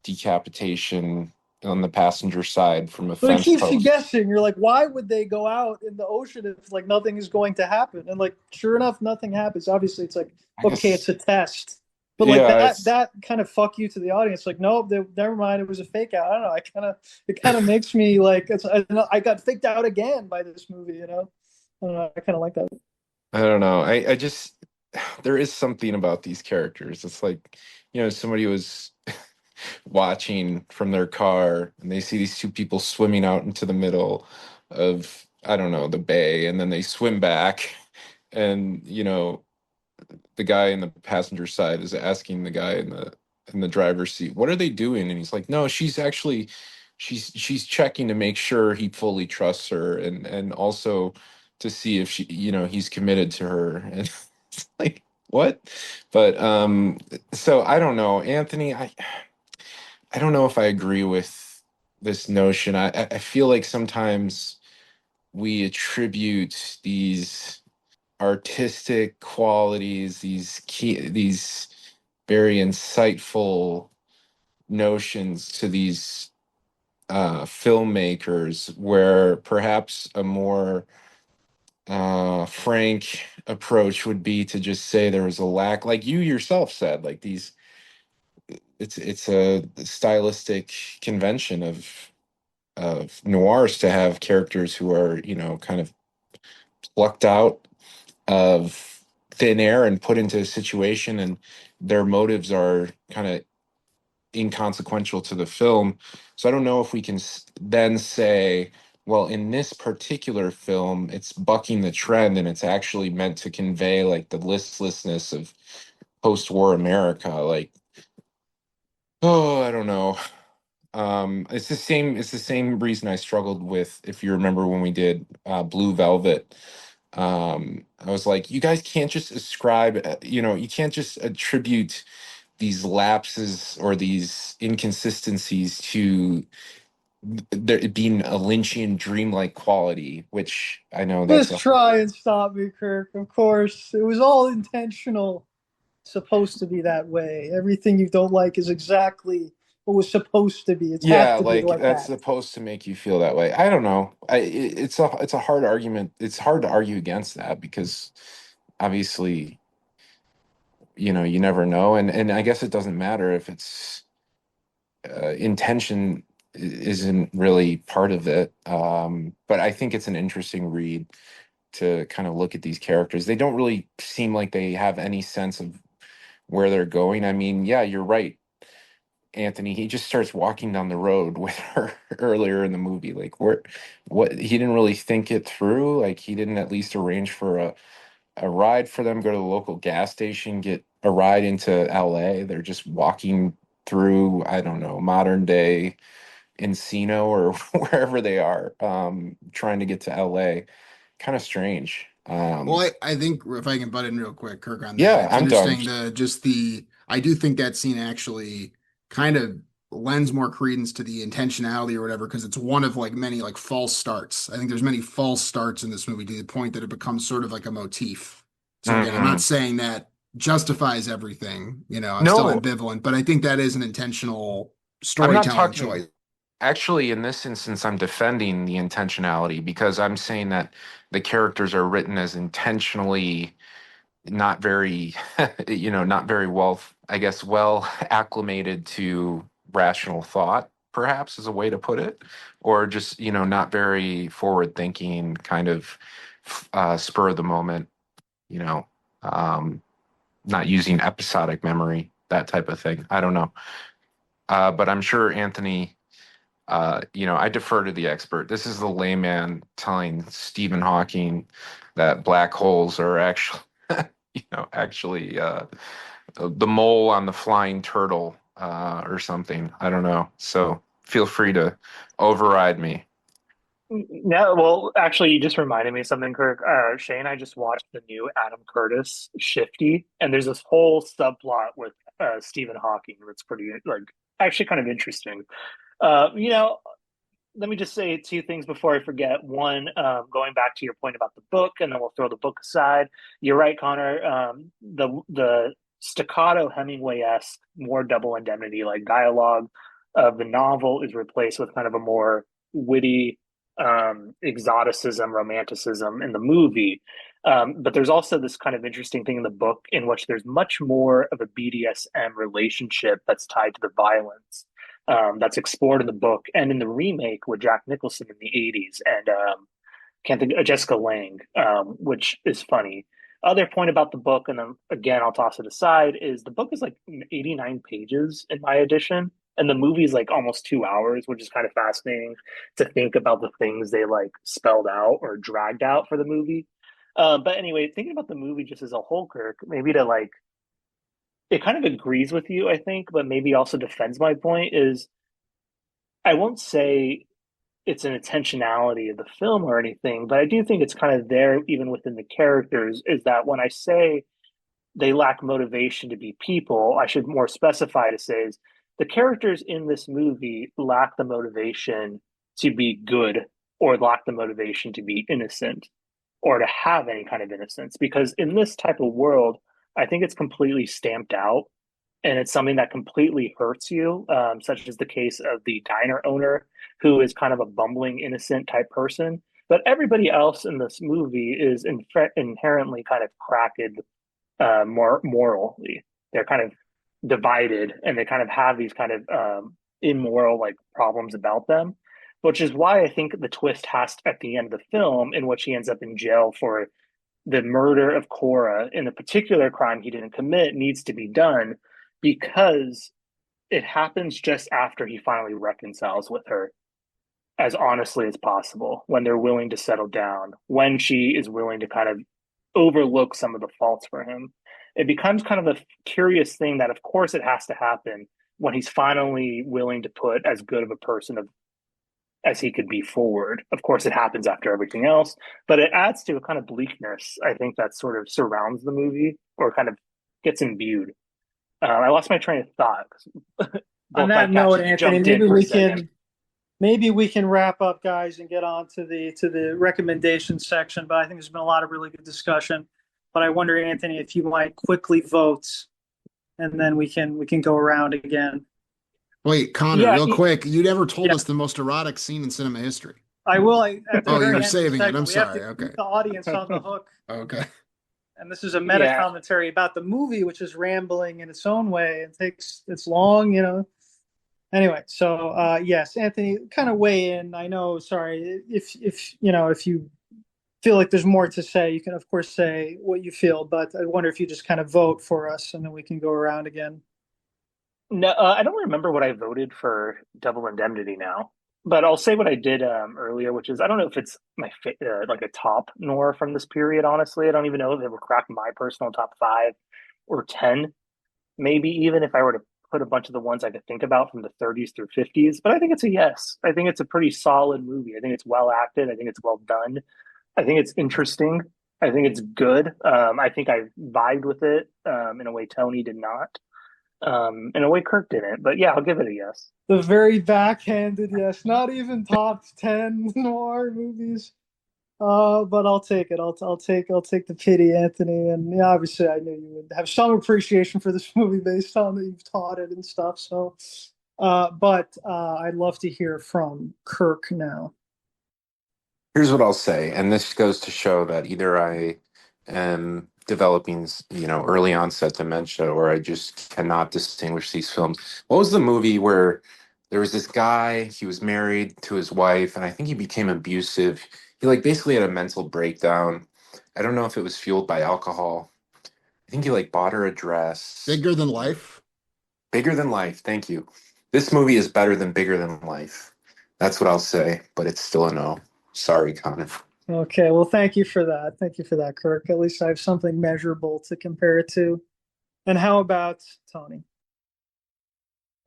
decapitation on the passenger side from a But it fence keeps you post. guessing. You're like, why would they go out in the ocean if like nothing is going to happen? And like, sure enough, nothing happens. Obviously, it's like, I okay, it's guess, a test. But like yeah, that, it's, that kind of fuck you to the audience. Like, no, never mind. It was a fake out. I don't know. It kind of makes me like, I got faked out again by this movie. I don't know. I kind of like that. I don't know. I just, there is something about these characters. It's like, somebody was watching from their car and they see these two people swimming out into the middle of, I don't know, the bay, and then they swim back and the guy in the passenger side is asking the guy in the driver's seat, what are they doing? And he's like, no, she's actually she's checking to make sure he fully trusts her, and also to see if he's committed to her. And it's like, what? But so I don't know, Anthony, I don't know if I agree with this notion. I feel like sometimes we attribute these artistic qualities, these very insightful notions to these filmmakers, where perhaps a more frank approach would be to just say there was a lack, like you yourself said, like these. It's a stylistic convention of noirs to have characters who are kind of plucked out of thin air and put into a situation, and their motives are kind of inconsequential to the film. So I don't know if we can then say, well, in this particular film it's bucking the trend and it's actually meant to convey like the listlessness of post-war America. Like, oh, I don't know. It's the same reason I struggled with, if you remember when we did Blue Velvet. I was like, you guys can't just ascribe, you can't just attribute these lapses or these inconsistencies to there being a Lynchian dreamlike quality, which I know that's Just a try and stop me, Kirk. Of course, it was all intentional. Supposed to be that way. Everything you don't like is exactly what was supposed to be. It has yeah, to be like like that's that. supposed to make you feel that way. I don't know. It's a hard argument. It's hard to argue against that because obviously, you never know, and I guess it doesn't matter if it's intention isn't really part of it. But I think it's an interesting read to kind of look at these characters. They don't really seem like they have any sense of where they're going. I mean, yeah, you're right, Anthony. He just starts walking down the road with her earlier in the movie. Like, what? He didn't really think it through. Like, he didn't at least arrange for a ride for them, go to the local gas station, get a ride into LA. They're just walking through, I don't know, modern day Encino or wherever they are, trying to get to LA. Kind of strange. Well, I think if I can butt in real quick, Kirk, on that, Yeah, it's I'm done. interesting I do think that scene actually kind of lends more credence to the intentionality or whatever, because it's one of like many like false starts. I think there's many false starts in this movie to the point that it becomes sort of like a motif. So again, I'm not Mm-mm. saying that justifies everything, I'm still No, ambivalent, but I think that is an intentional I'm not storytelling talking. choice. Actually, in this instance, I'm defending the intentionality because I'm saying that the characters are written as intentionally not very, not very well, I guess, well acclimated to rational thought, perhaps is a way to put it, or just, not very forward thinking, kind of spur of the moment, you know, um, not using episodic memory, that type of thing. I don't know. But I'm sure Anthony, I defer to the expert. This is the layman telling Stephen Hawking that black holes are actually, actually the mole on the flying turtle or something. I don't know. So feel free to override me. No, well, actually, you just reminded me of something, Kirk. Shay and I just watched the new Adam Curtis Shifty, and there's this whole subplot with Stephen Hawking that's pretty, like, actually kind of interesting. Uh, you know, Let me just say two things before I forget. One, going back to your point about the book, and then we'll throw the book aside. You're right, Connor. The staccato Hemingway-esque, more double indemnity like dialogue of the novel is replaced with kind of a more witty exoticism, romanticism in the movie. But there's also this kind of interesting thing in the book in which there's much more of a BDSM relationship that's tied to the violence that's explored in the book and in the remake with Jack Nicholson in the 80s and can't think Jessica Lange, which is funny. Other point about the book, and then again I'll toss it aside, is the book is like 89 pages in my edition, and the movie is like almost 2 hours, which is kind of fascinating to think about the things they like spelled out or dragged out for the movie. But anyway, thinking about the movie just as a whole, Kirk, maybe to like it kind of agrees with you, I think, but maybe also defends my point is I won't say it's an intentionality of the film or anything, but I do think it's kind of there even within the characters. Is that when I say they lack motivation to be people, I should more specify to say is the characters in this movie lack the motivation to be good or lack the motivation to be innocent or to have any kind of innocence. Because in this type of world, I think it's completely stamped out and it's something that completely hurts you, such as the case of the diner owner who is kind of a bumbling, innocent type person. But everybody else in this movie is inherently kind of cracked more morally. They're kind of divided and they kind of have these kind of immoral like problems about them, which is why I think the twist has to, at the end of the film in which he ends up in jail for the murder of Cora in a particular crime he didn't commit needs to be done because it happens just after he finally reconciles with her as honestly as possible, when they're willing to settle down, when she is willing to kind of overlook some of the faults for him. It becomes kind of a curious thing that, of course, it has to happen when he's finally willing to put as good of a person as he could be forward. Of course, it happens after everything else, but it adds to a kind of bleakness, I think, that sort of surrounds the movie or kind of gets imbued. I lost my train of thought. On Both my that note, catches Anthony, jumped in maybe for a we second. can maybe we can wrap up, guys, and get on to the recommendation section. But I think there's been a lot of really good discussion. But I wonder, Anthony, if you might quickly vote, and then we can go around again. Wait, Connor, Yeah, real quick, you never told Yeah, us the most erotic scene in cinema history. I will at the Oh, you very were end of the saving it. segment. I'm We have to sorry. Okay. keep the audience on the hook. Okay. And this is a meta yeah. commentary about the movie, which is rambling in its own way. It's long. Anyway, so yes, Anthony, kind of weigh in. I know, sorry, if you feel like there's more to say, you can of course say what you feel, but I wonder if you just kind of vote for us and then we can go around again. No, I don't remember what I voted for Double Indemnity now, but I'll say what I did earlier, which is I don't know if it's my like a top noir from this period. Honestly, I don't even know if it would crack my personal top 5 or 10, maybe even if I were to put a bunch of the ones I could think about from the 30s through 50s. But I think it's a yes. I think it's a pretty solid movie. I think it's well acted. I think it's well done. I think it's interesting. I think it's good. I think I vibed with it in a way Tony did not. In a way Kirk didn't. But yeah, I'll give it a yes. The very backhanded yes, not even top 10 noir movies. But I'll take it. I'll take the pity, Anthony. And yeah, obviously, I knew you would have some appreciation for this movie based on that you've taught it and stuff. So, but I'd love to hear from Kirk now. Here's what I'll say, and this goes to show that either I am developing, early onset dementia, or I just cannot distinguish these films. What was the movie where there was this guy, he was married to his wife, and I think he became abusive. He like basically had a mental breakdown. I don't know if it was fueled by alcohol. I think he like bought her a dress. Bigger than life. Bigger than life, thank you. This movie is better than Bigger Than Life. That's what I'll say, but it's still a no. Sorry, Connor. Okay, well, thank you for that. Thank you for that, Kirk. At least I have something measurable to compare it to. And how about Tony?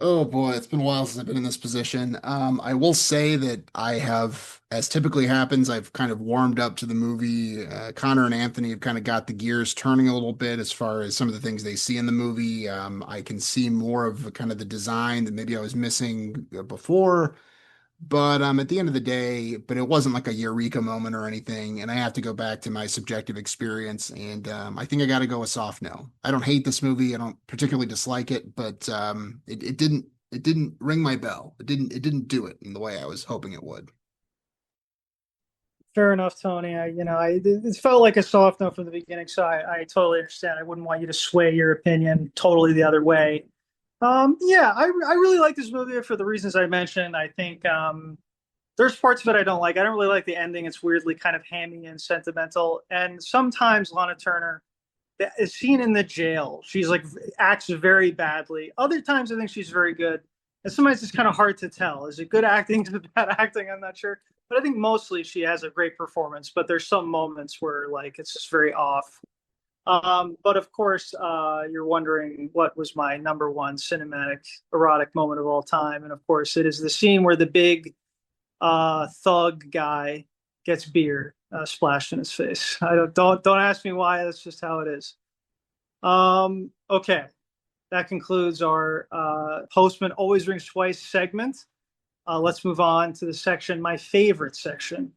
Oh boy, it's been a while since I've been in this position. I will say that I have, as typically happens, I've kind of warmed up to the movie. Connor and Anthony have kind of got the gears turning a little bit as far as some of the things they see in the movie. I can see more of kind of the design that maybe I was missing before. But at the end of the day, but it wasn't like a eureka moment or anything. And I have to go back to my subjective experience. And I think I got to go with soft no. I don't hate this movie. I don't particularly dislike it, but it didn't ring my bell. It didn't do it in the way I was hoping it would. Fair enough, Tony. It felt like a soft no from the beginning, so I totally understand. I wouldn't want you to sway your opinion totally the other way. Yeah, I really like this movie for the reasons I mentioned. I think there's parts of it I don't like. I don't really like the ending. It's weirdly kind of hammy and sentimental. And sometimes Lana Turner is seen in the jail. She's like acts very badly. Other times I think she's very good. And sometimes it's kind of hard to tell. Is it good acting? Is it bad acting? I'm not sure. But I think mostly she has a great performance. But there's some moments where like it's just very off. But of course, you're wondering what was my number one cinematic erotic moment of all time, and of course, it is the scene where the big thug guy gets beer splashed in his face. I don't ask me why. That's just how it is. Okay, that concludes our Postman always rings twice segment. Let's move on to the section, my favorite section,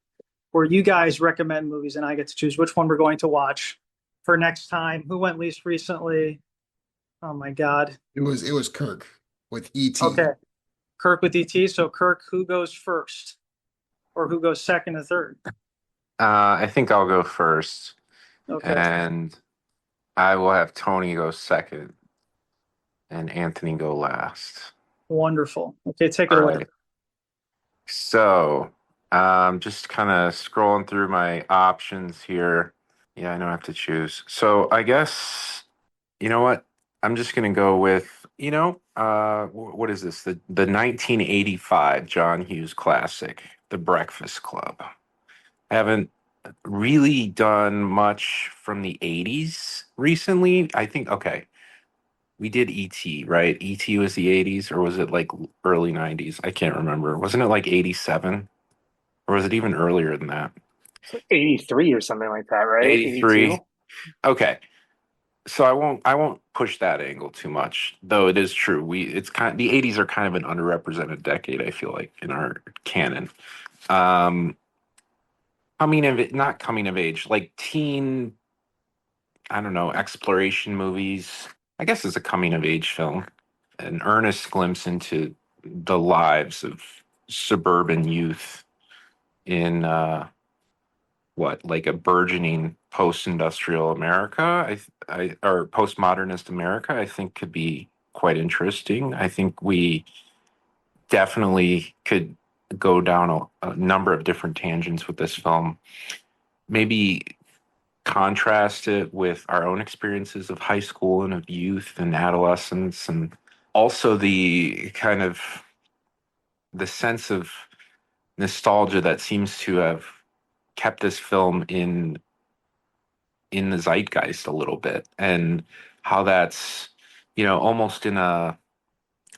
where you guys recommend movies and I get to choose which one we're going to watch for next time. Who went least recently? Oh my God. It was Kirk with E.T. Okay. Kirk with ET. So Kirk, who goes first? Or who goes second or third? I think I'll go first, Okay. and I will have Tony go second, and Anthony go last. Wonderful. Okay, take it All away. right. So, just kind of scrolling through my options here. Yeah, I know I have to choose. So, I guess, you know what? I'm just gonna go with, what is this? The 1985 John Hughes classic, The Breakfast Club. I haven't really done much from the 80s recently. I think, okay, we did ET, right? ET was the 80s, or was it like early 90s? I can't remember. Wasn't it like 87? Or was it even earlier than that? It's like 83 or something like that, right? 83. 82. Okay. So I won't push that angle too much, though it is true. It's kind the 80s are kind of an underrepresented decade, I feel like, in our canon. Um not coming of age, like teen, I don't know, exploration movies. I guess it's a coming of age film, an earnest glimpse into the lives of suburban youth in what, like a burgeoning post-industrial America, or postmodernist America, I think could be quite interesting. I think we definitely could go down a number of different tangents with this film. Maybe contrast it with our own experiences of high school and of youth and adolescence, and also the kind of the sense of nostalgia that seems to have kept this film in the zeitgeist a little bit, and how that's, almost in a,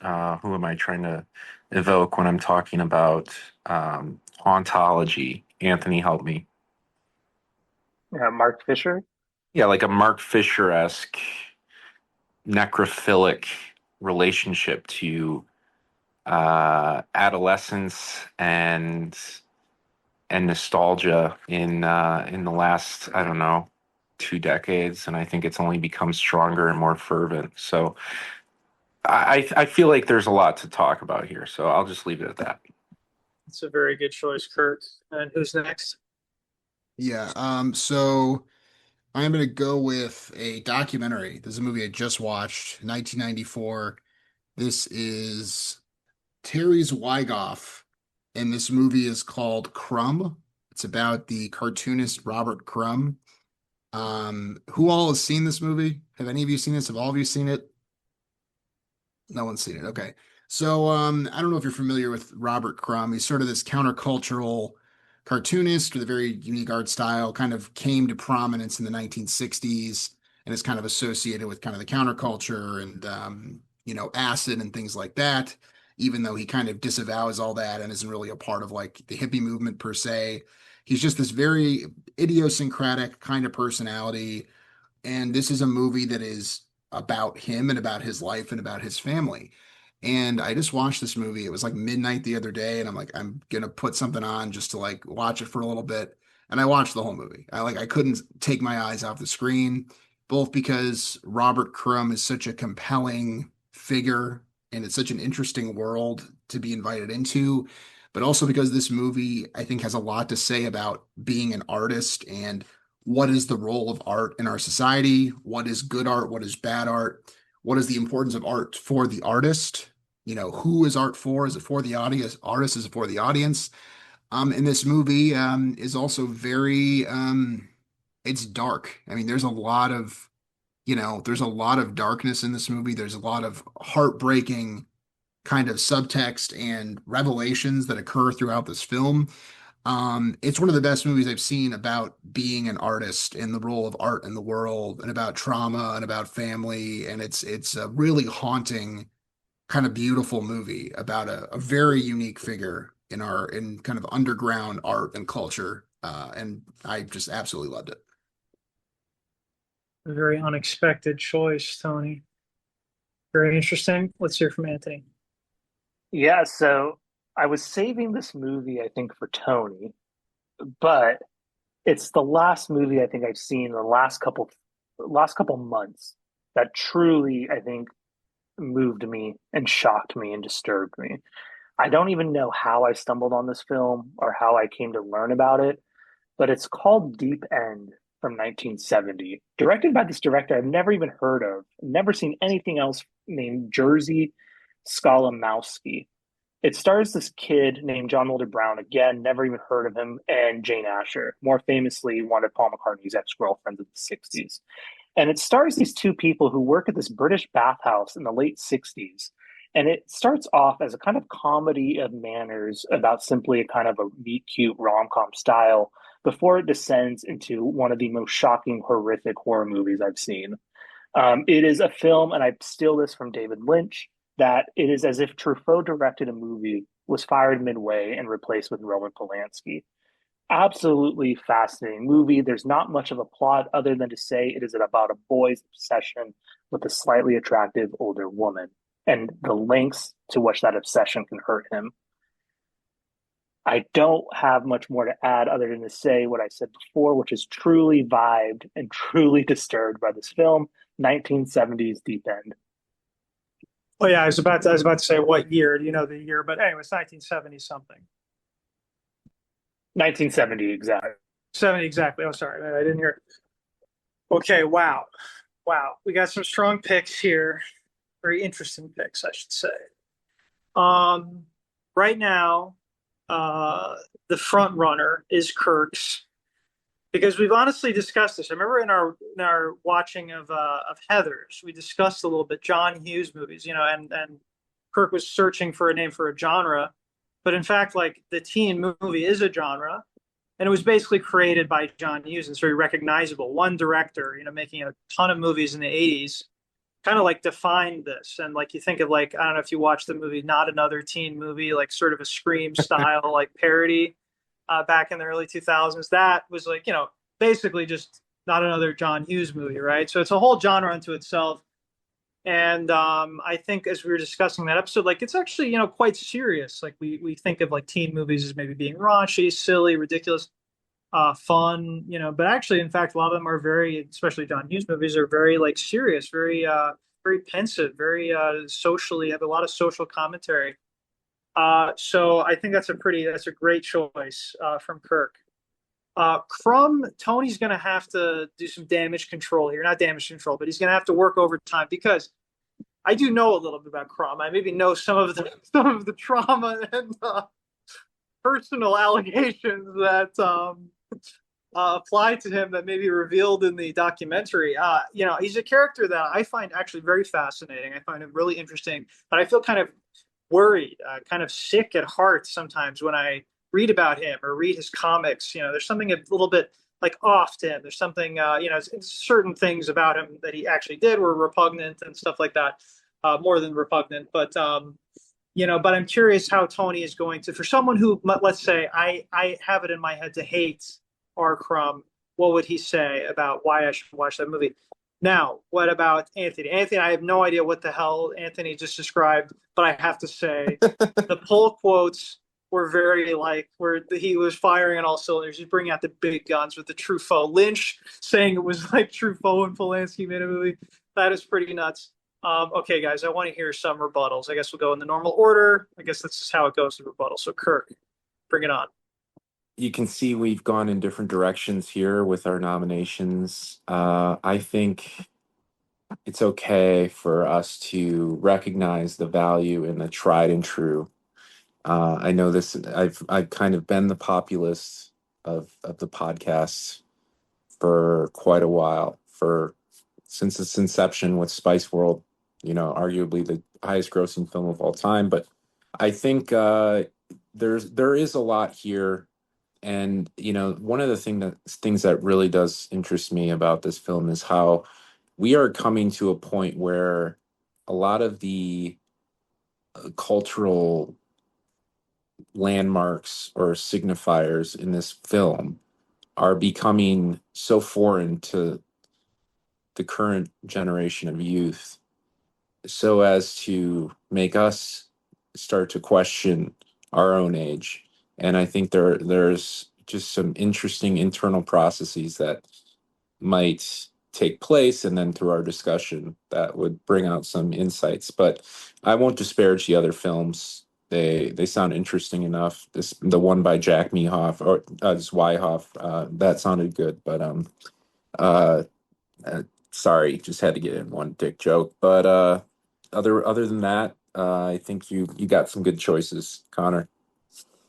who am I trying to evoke when I'm talking about hauntology? Anthony, help me. Mark Fisher. Yeah, like a Mark Fisher-esque necrophilic relationship to adolescence and nostalgia in the last, I don't know, 2 decades, and I think it's only become stronger and more fervent. So I feel like there's a lot to talk about here, so I'll just leave it at that. It's a very good choice, Kurt. And who's next? Yeah. So I'm gonna go with a documentary. This is a movie I just watched, 1994. This is Terry's Wygoff, and this movie is called Crumb. It's about the cartoonist Robert Crumb. Who all has seen this movie? Have any of you seen this? Have all of you seen it? No one's seen it. Okay. So I don't know if you're familiar with Robert Crumb. He's sort of this countercultural cartoonist with a very unique art style, kind of came to prominence in the 1960s and is kind of associated with kind of the counterculture and acid and things like that, even though he kind of disavows all that and isn't really a part of like the hippie movement per se. He's just this very idiosyncratic kind of personality, and this is a movie that is about him and about his life and about his family. And I just watched this movie. It was like midnight the other day, and I'm like, I'm gonna put something on just to like watch it for a little bit. And I watched the whole movie. I couldn't take my eyes off the screen, both because Robert Crumb is such a compelling figure and it's such an interesting world to be invited into, but also because this movie, I think, has a lot to say about being an artist and what is the role of art in our society? What is good art? What is bad art? What is the importance of art for the artist? Who is art for? Is it for the audience? Artist, is it for the audience? And this movie is also very it's dark. I mean, there's a lot of darkness in this movie. There's a lot of heartbreaking kind of subtext and revelations that occur throughout this film. It's one of the best movies I've seen about being an artist and the role of art in the world and about trauma and about family. And it's a really haunting, kind of beautiful movie about a very unique figure in kind of underground art and culture. And I just absolutely loved it. A very unexpected choice, Tony. Very interesting. Let's hear from Anthony. Yeah, so I was saving this movie, I think, for Tony, but it's the last movie I think I've seen in the last couple months that truly, I think, moved me and shocked me and disturbed me. I don't even know how I stumbled on this film or how I came to learn about it, but it's called Deep End from 1970, directed by this director I've never even heard of, never seen anything else named Jerzy Skolimowski. It stars this kid named John Mulder Brown, again, never even heard of him, and Jane Asher, more famously one of Paul McCartney's ex-girlfriends of the 60s. And it stars these two people who work at this British bathhouse in the late 60s. And it starts off as a kind of comedy of manners about simply a kind of a meet cute rom com style before it descends into one of the most shocking, horrific horror movies I've seen. It is a film, and I steal this from David Lynch, that it is as if Truffaut directed a movie, was fired midway, and replaced with Roman Polanski. Absolutely fascinating movie. There's not much of a plot other than to say it is about a boy's obsession with a slightly attractive older woman and the lengths to which that obsession can hurt him. I don't have much more to add other than to say what I said before, which is truly vibed and truly disturbed by this film, 1970s Deep End. Oh yeah, I was about to say what year? Do you know the year? But anyway, it's 1970 something. 1970 exactly. 70 exactly. Oh, sorry, I didn't hear it. Okay, wow. Wow. We got some strong picks here. Very interesting picks, I should say. Um, right now, uh, the front runner is Kirk's because we've honestly discussed this. I remember in our watching of Heathers, we discussed a little bit John Hughes movies, and Kirk was searching for a name for a genre, but in fact, like the teen movie is a genre, and it was basically created by John Hughes. It's very recognizable. One director, making a ton of movies in the '80s, kind of like defined this. And like you think of like I don't know if you watched the movie Not Another Teen Movie, like sort of a Scream style like parody back in the early 2000s. That was like basically just not another John Hughes movie, right? So it's a whole genre unto itself. And I think as we were discussing that episode, like it's actually quite serious. Like we think of like teen movies as maybe being raunchy, silly, ridiculous, fun, but actually, in fact, a lot of them are very, especially John Hughes movies, are very like serious, very pensive, very socially, have a lot of social commentary. So I think that's a great choice from Kirk. Crumb, Tony's going to have to do some damage control here. Not damage control, but he's going to have to work overtime because I do know a little bit about Crumb. I maybe know some of the trauma and personal allegations that apply to him that may be revealed in the documentary. He's a character that I find actually very fascinating. I find him really interesting, but I feel kind of worried, kind of sick at heart sometimes when I read about him or read his comics. There's something a little bit like off to him. There's something, certain things about him that he actually did were repugnant and stuff like that, more than repugnant. But I'm curious how Tony is going to, for someone who, let's say, I have it in my head to hate R. Crumb, what would he say about why I should watch that movie? Now, what about Anthony? Anthony, I have no idea what the hell Anthony just described, but I have to say the pull quotes were very like where he was firing on all cylinders. He's bringing out the big guns with the Truffaut. Lynch saying it was like Truffaut and Polanski made a movie. That is pretty nuts. Okay, guys, I want to hear some rebuttals. I guess we'll go in the normal order. I guess that's just how it goes in rebuttal. So, Kirk, bring it on. You can see we've gone in different directions here with our nominations. I think it's okay for us to recognize the value in the tried and true. I know this. I've kind of been the populist of the podcast for quite a while, for since its inception with Spice World. Arguably the highest grossing film of all time. But I think there is a lot here, and one of the things that really does interest me about this film is how we are coming to a point where a lot of the cultural landmarks or signifiers in this film are becoming so foreign to the current generation of youth, so as to make us start to question our own age. And I think there's just some interesting internal processes that might take place, and then through our discussion that would bring out some insights. But I won't disparage the other films. They sound interesting enough. The one by Jack Mehoff or Zweihoff, that sounded good. But uh, sorry, just had to get in one dick joke. But other than that, I think you got some good choices, Connor.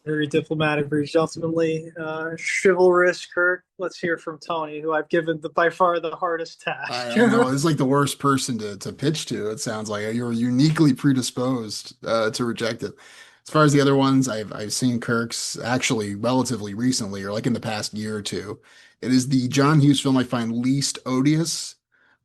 Very diplomatic, very gentlemanly, chivalrous Kirk. Let's hear from Tony, who I've given by far the hardest task. I know it's like the worst person to pitch to. It sounds like you're uniquely predisposed to reject it. As far as the other ones, I've seen Kirk's actually relatively recently, or like in the past year or two. It is the John Hughes film I find least odious.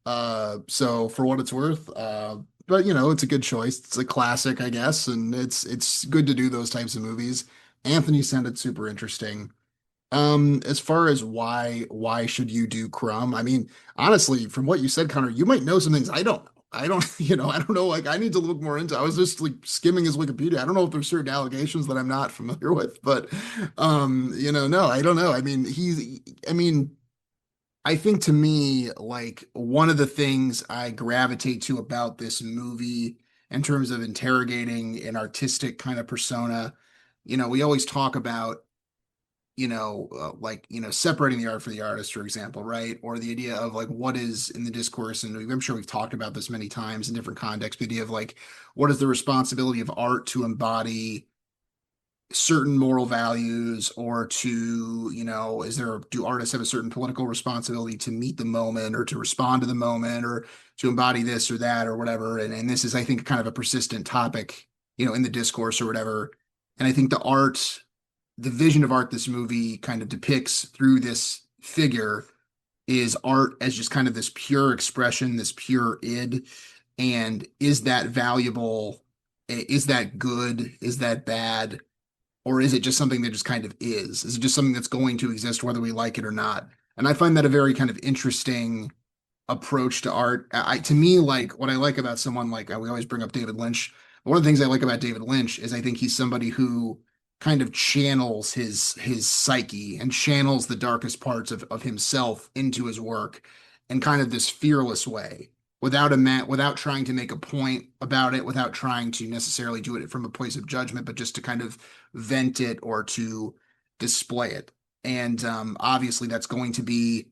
So for what it's worth, but it's a good choice. It's a classic, I guess, and it's good to do those types of movies. Anthony sounded super interesting. As far as why should you do Crumb? I mean, honestly, from what you said, Connor, you might know some things I don't know. I don't, I don't know. Like, I need to look more into. I was just like skimming his Wikipedia. I don't know if there's certain allegations that I'm not familiar with, but, no, I don't know. I mean, I mean, I think to me, like one of the things I gravitate to about this movie in terms of interrogating an artistic kind of persona, we always talk about separating the art for the artist, for example, right? Or the idea of like what is in the discourse, and I'm sure we've talked about this many times in different contexts, the idea of like what is the responsibility of art to embody certain moral values or to, do artists have a certain political responsibility to meet the moment or to respond to the moment or to embody this or that or whatever. And this is, I think, kind of a persistent topic, in the discourse or whatever. And I think the vision of art this movie kind of depicts through this figure is art as just kind of this pure expression, this pure id. And is that valuable? Is that good? Is that bad? Or is it just something that just kind of is? Is it just something that's going to exist whether we like it or not? And I find that a very kind of interesting approach to art. To me, like what I like about someone like we always bring up David Lynch. One of the things I like about David Lynch is I think he's somebody who kind of channels his psyche and channels the darkest parts of himself into his work in kind of this fearless way without trying to make a point about it, without trying to necessarily do it from a place of judgment, but just to kind of vent it or to display it. And obviously that's going to be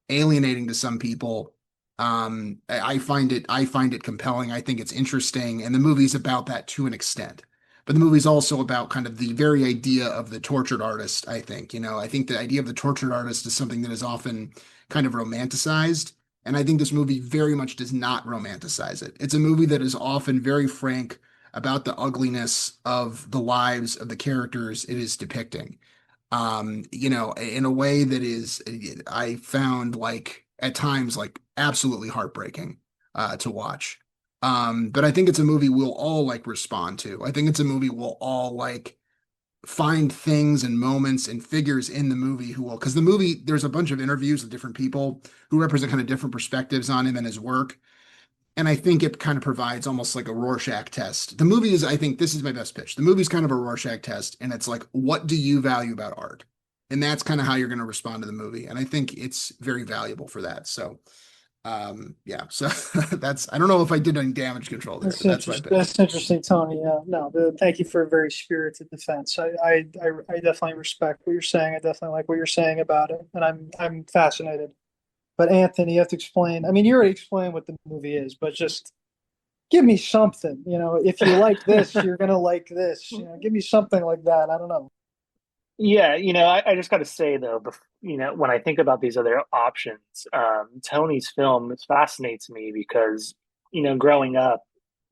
alienating to some people. I find it compelling. I think it's interesting, and the movie's about that to an extent. But the movie's also about kind of the very idea of the tortured artist, I think. I think the idea of the tortured artist is something that is often kind of romanticized. And I think this movie very much does not romanticize it. It's a movie that is often very frank about the ugliness of the lives of the characters it is depicting. In a way that is, I found like at times like absolutely heartbreaking to watch. But I think it's a movie we'll all like respond to. I think it's a movie we'll all like find things and moments and figures in the movie who will, because the movie, there's a bunch of interviews with different people who represent kind of different perspectives on him and his work. And I think it kind of provides almost like a Rorschach test. The movie is, I think this is my best pitch. The movie's kind of a Rorschach test, and it's like, what do you value about art? And that's kind of how you're going to respond to the movie. And I think it's very valuable for that. So, yeah. So I don't know if I did any damage control there, That's but that's my interesting. pitch. That's interesting, Tony. Yeah, no, thank you for a very spirited defense. I definitely respect what you're saying. I definitely like what you're saying about it, and I'm fascinated. But Anthony, you have to explain. I mean, you already explained what the movie is, but just give me something. If you like this, you're gonna like this. Give me something like that. I don't know. Yeah, I just got to say though, when I think about these other options, Tony's film fascinates me because, growing up,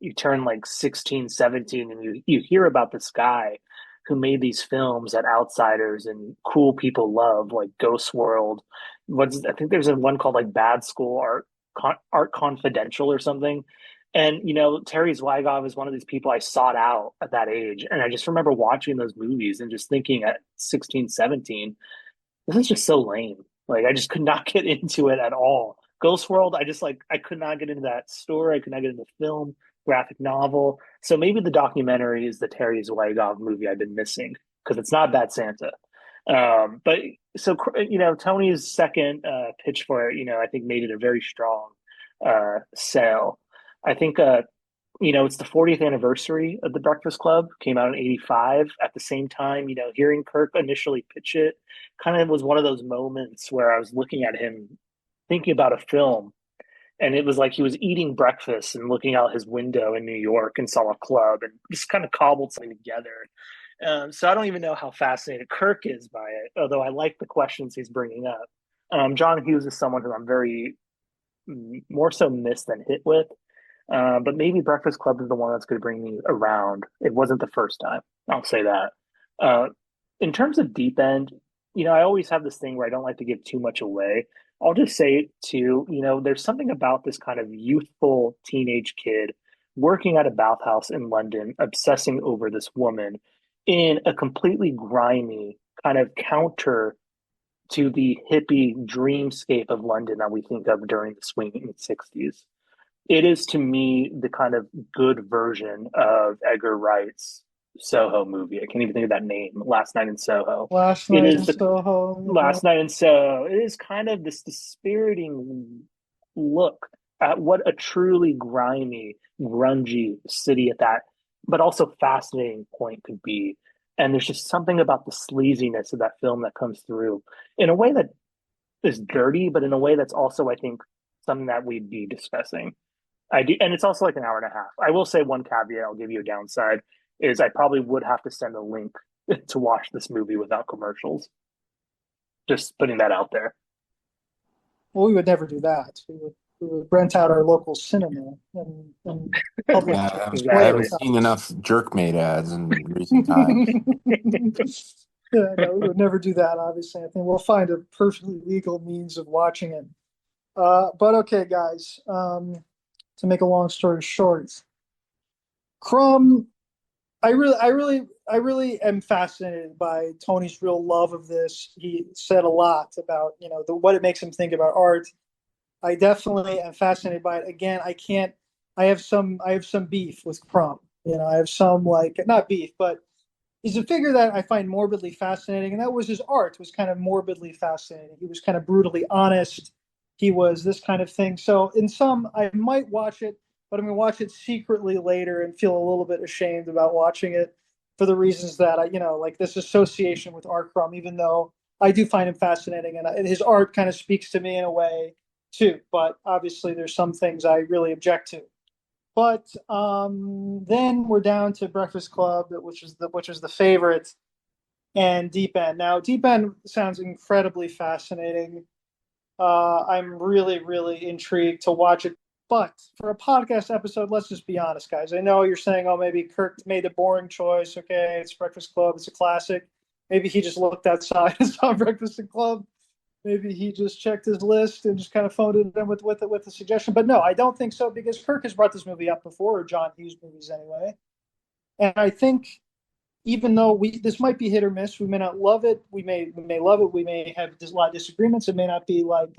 you turn like 16, 17, and you hear about this guy who made these films that outsiders and cool people love, like Ghost World. I think there's one called like Bad School Art Confidential or something. And Terry Zweigov is one of these people I sought out at that age. And I just remember watching those movies and just thinking at 16, 17, this is just so lame. Like I just could not get into it at all. Ghost World, I could not get into that story. I could not get into film, graphic novel. So maybe the documentary is the Terry Zweigov movie I've been missing because it's not Bad Santa. But so Tony's second pitch for it, I think made it a very strong sell. I think it's the 40th anniversary of The Breakfast Club, came out in 85. At the same time, hearing Kirk initially pitch it kind of was one of those moments where I was looking at him thinking about a film, and it was like he was eating breakfast and looking out his window in New York and saw a club and just kind of cobbled something together. So I don't even know how fascinated Kirk is by it, although I like the questions he's bringing up. John Hughes is someone who I'm very more so missed than hit with. But maybe Breakfast Club is the one that's going to bring me around. It wasn't the first time. I'll say that. Uh, in terms of deep end, I always have this thing where I don't like to give too much away. I'll just say too, there's something about this kind of youthful teenage kid working at a bathhouse in London, obsessing over this woman in a completely grimy kind of counter to the hippie dreamscape of London that we think of during the swinging 60s. It is to me the kind of good version of Edgar Wright's Soho movie. I can't even think of that name, Last Night in Soho. Last It night is in the Soho. Last Night in Soho. It is kind of this dispiriting look at what a truly grimy, grungy city at that, but also fascinating point could be. And there's just something about the sleaziness of that film that comes through in a way that is dirty, but in a way that's also, I think, something that we'd be discussing. I do, and it's also like an hour and a half. I will say one caveat. I'll give you a downside is I probably would have to send a link to watch this movie without commercials. Just putting that out there. Well, we would never do that. We would rent out our local cinema and public I display Exactly. haven't it. seen enough Jerkmate ads in recent times. Yeah, no, we would never do that, obviously. I think we'll find a perfectly legal means of watching it. But okay, guys, to make a long story short, Crumb, I really am fascinated by Tony's real love of this. He said a lot about, what it makes him think about art. I definitely am fascinated by it. Again, I have some beef with Crumb. I have some, like, not beef, but he's a figure that I find morbidly fascinating, and that was his art was kind of morbidly fascinating. He was kind of brutally honest. He was this kind of thing. So in some, I might watch it, but I'm going to watch it secretly later and feel a little bit ashamed about watching it for the reasons that like this association with Art Crumb, even though I do find him fascinating, and his art kind of speaks to me in a way too. But obviously, there's some things I really object to. But then we're down to Breakfast Club, which is the favorite, and Deep End. Now, Deep End sounds incredibly fascinating. I'm really, really intrigued to watch it. But for a podcast episode, let's just be honest, guys. I know you're saying, oh, maybe Kirk made a boring choice. Okay, it's Breakfast Club, it's a classic. Maybe he just looked outside and saw Breakfast Club. Maybe he just checked his list and just kind of phoned it in with a suggestion. But no, I don't think so because Kirk has brought this movie up before, or John Hughes movies anyway. And I think even though this might be hit or miss, we may not love it. We may love it. We may have a lot of disagreements. It may not be like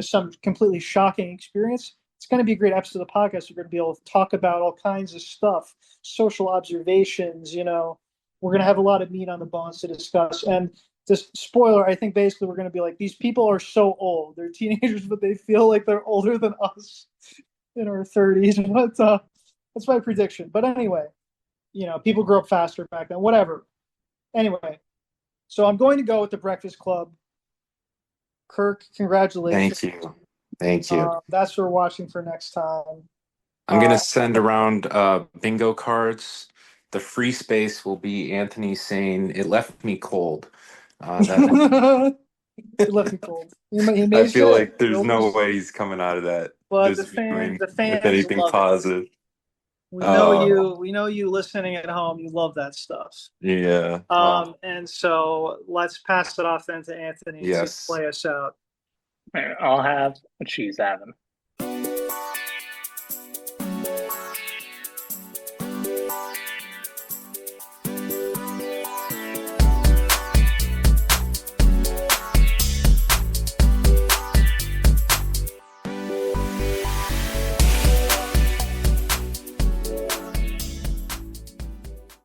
some completely shocking experience. It's going to be a great episode of the podcast. We're going to be able to talk about all kinds of stuff, social observations. We're going to have a lot of meat on the bones to discuss. And just spoiler, I think basically we're going to be like, these people are so old. They're teenagers, but they feel like they're older than us in our 30s. But that's my prediction. But anyway, people grow up faster back then. Whatever. Anyway, so I'm going to go with the Breakfast Club. Kirk, congratulations. Thank you. Thank you. That's what we're watching for next time. I'm gonna send around bingo cards. The free space will be Anthony saying it left me cold. That He left me cold. He I may feel say like there's no way he's coming out of but this viewing the with fans anything love it. positive. We know Oh, you. We know you listening at home. You love that stuff. yeah. Well, And so let's pass it off then to Anthony to yes. play us out. I'll have what she's having.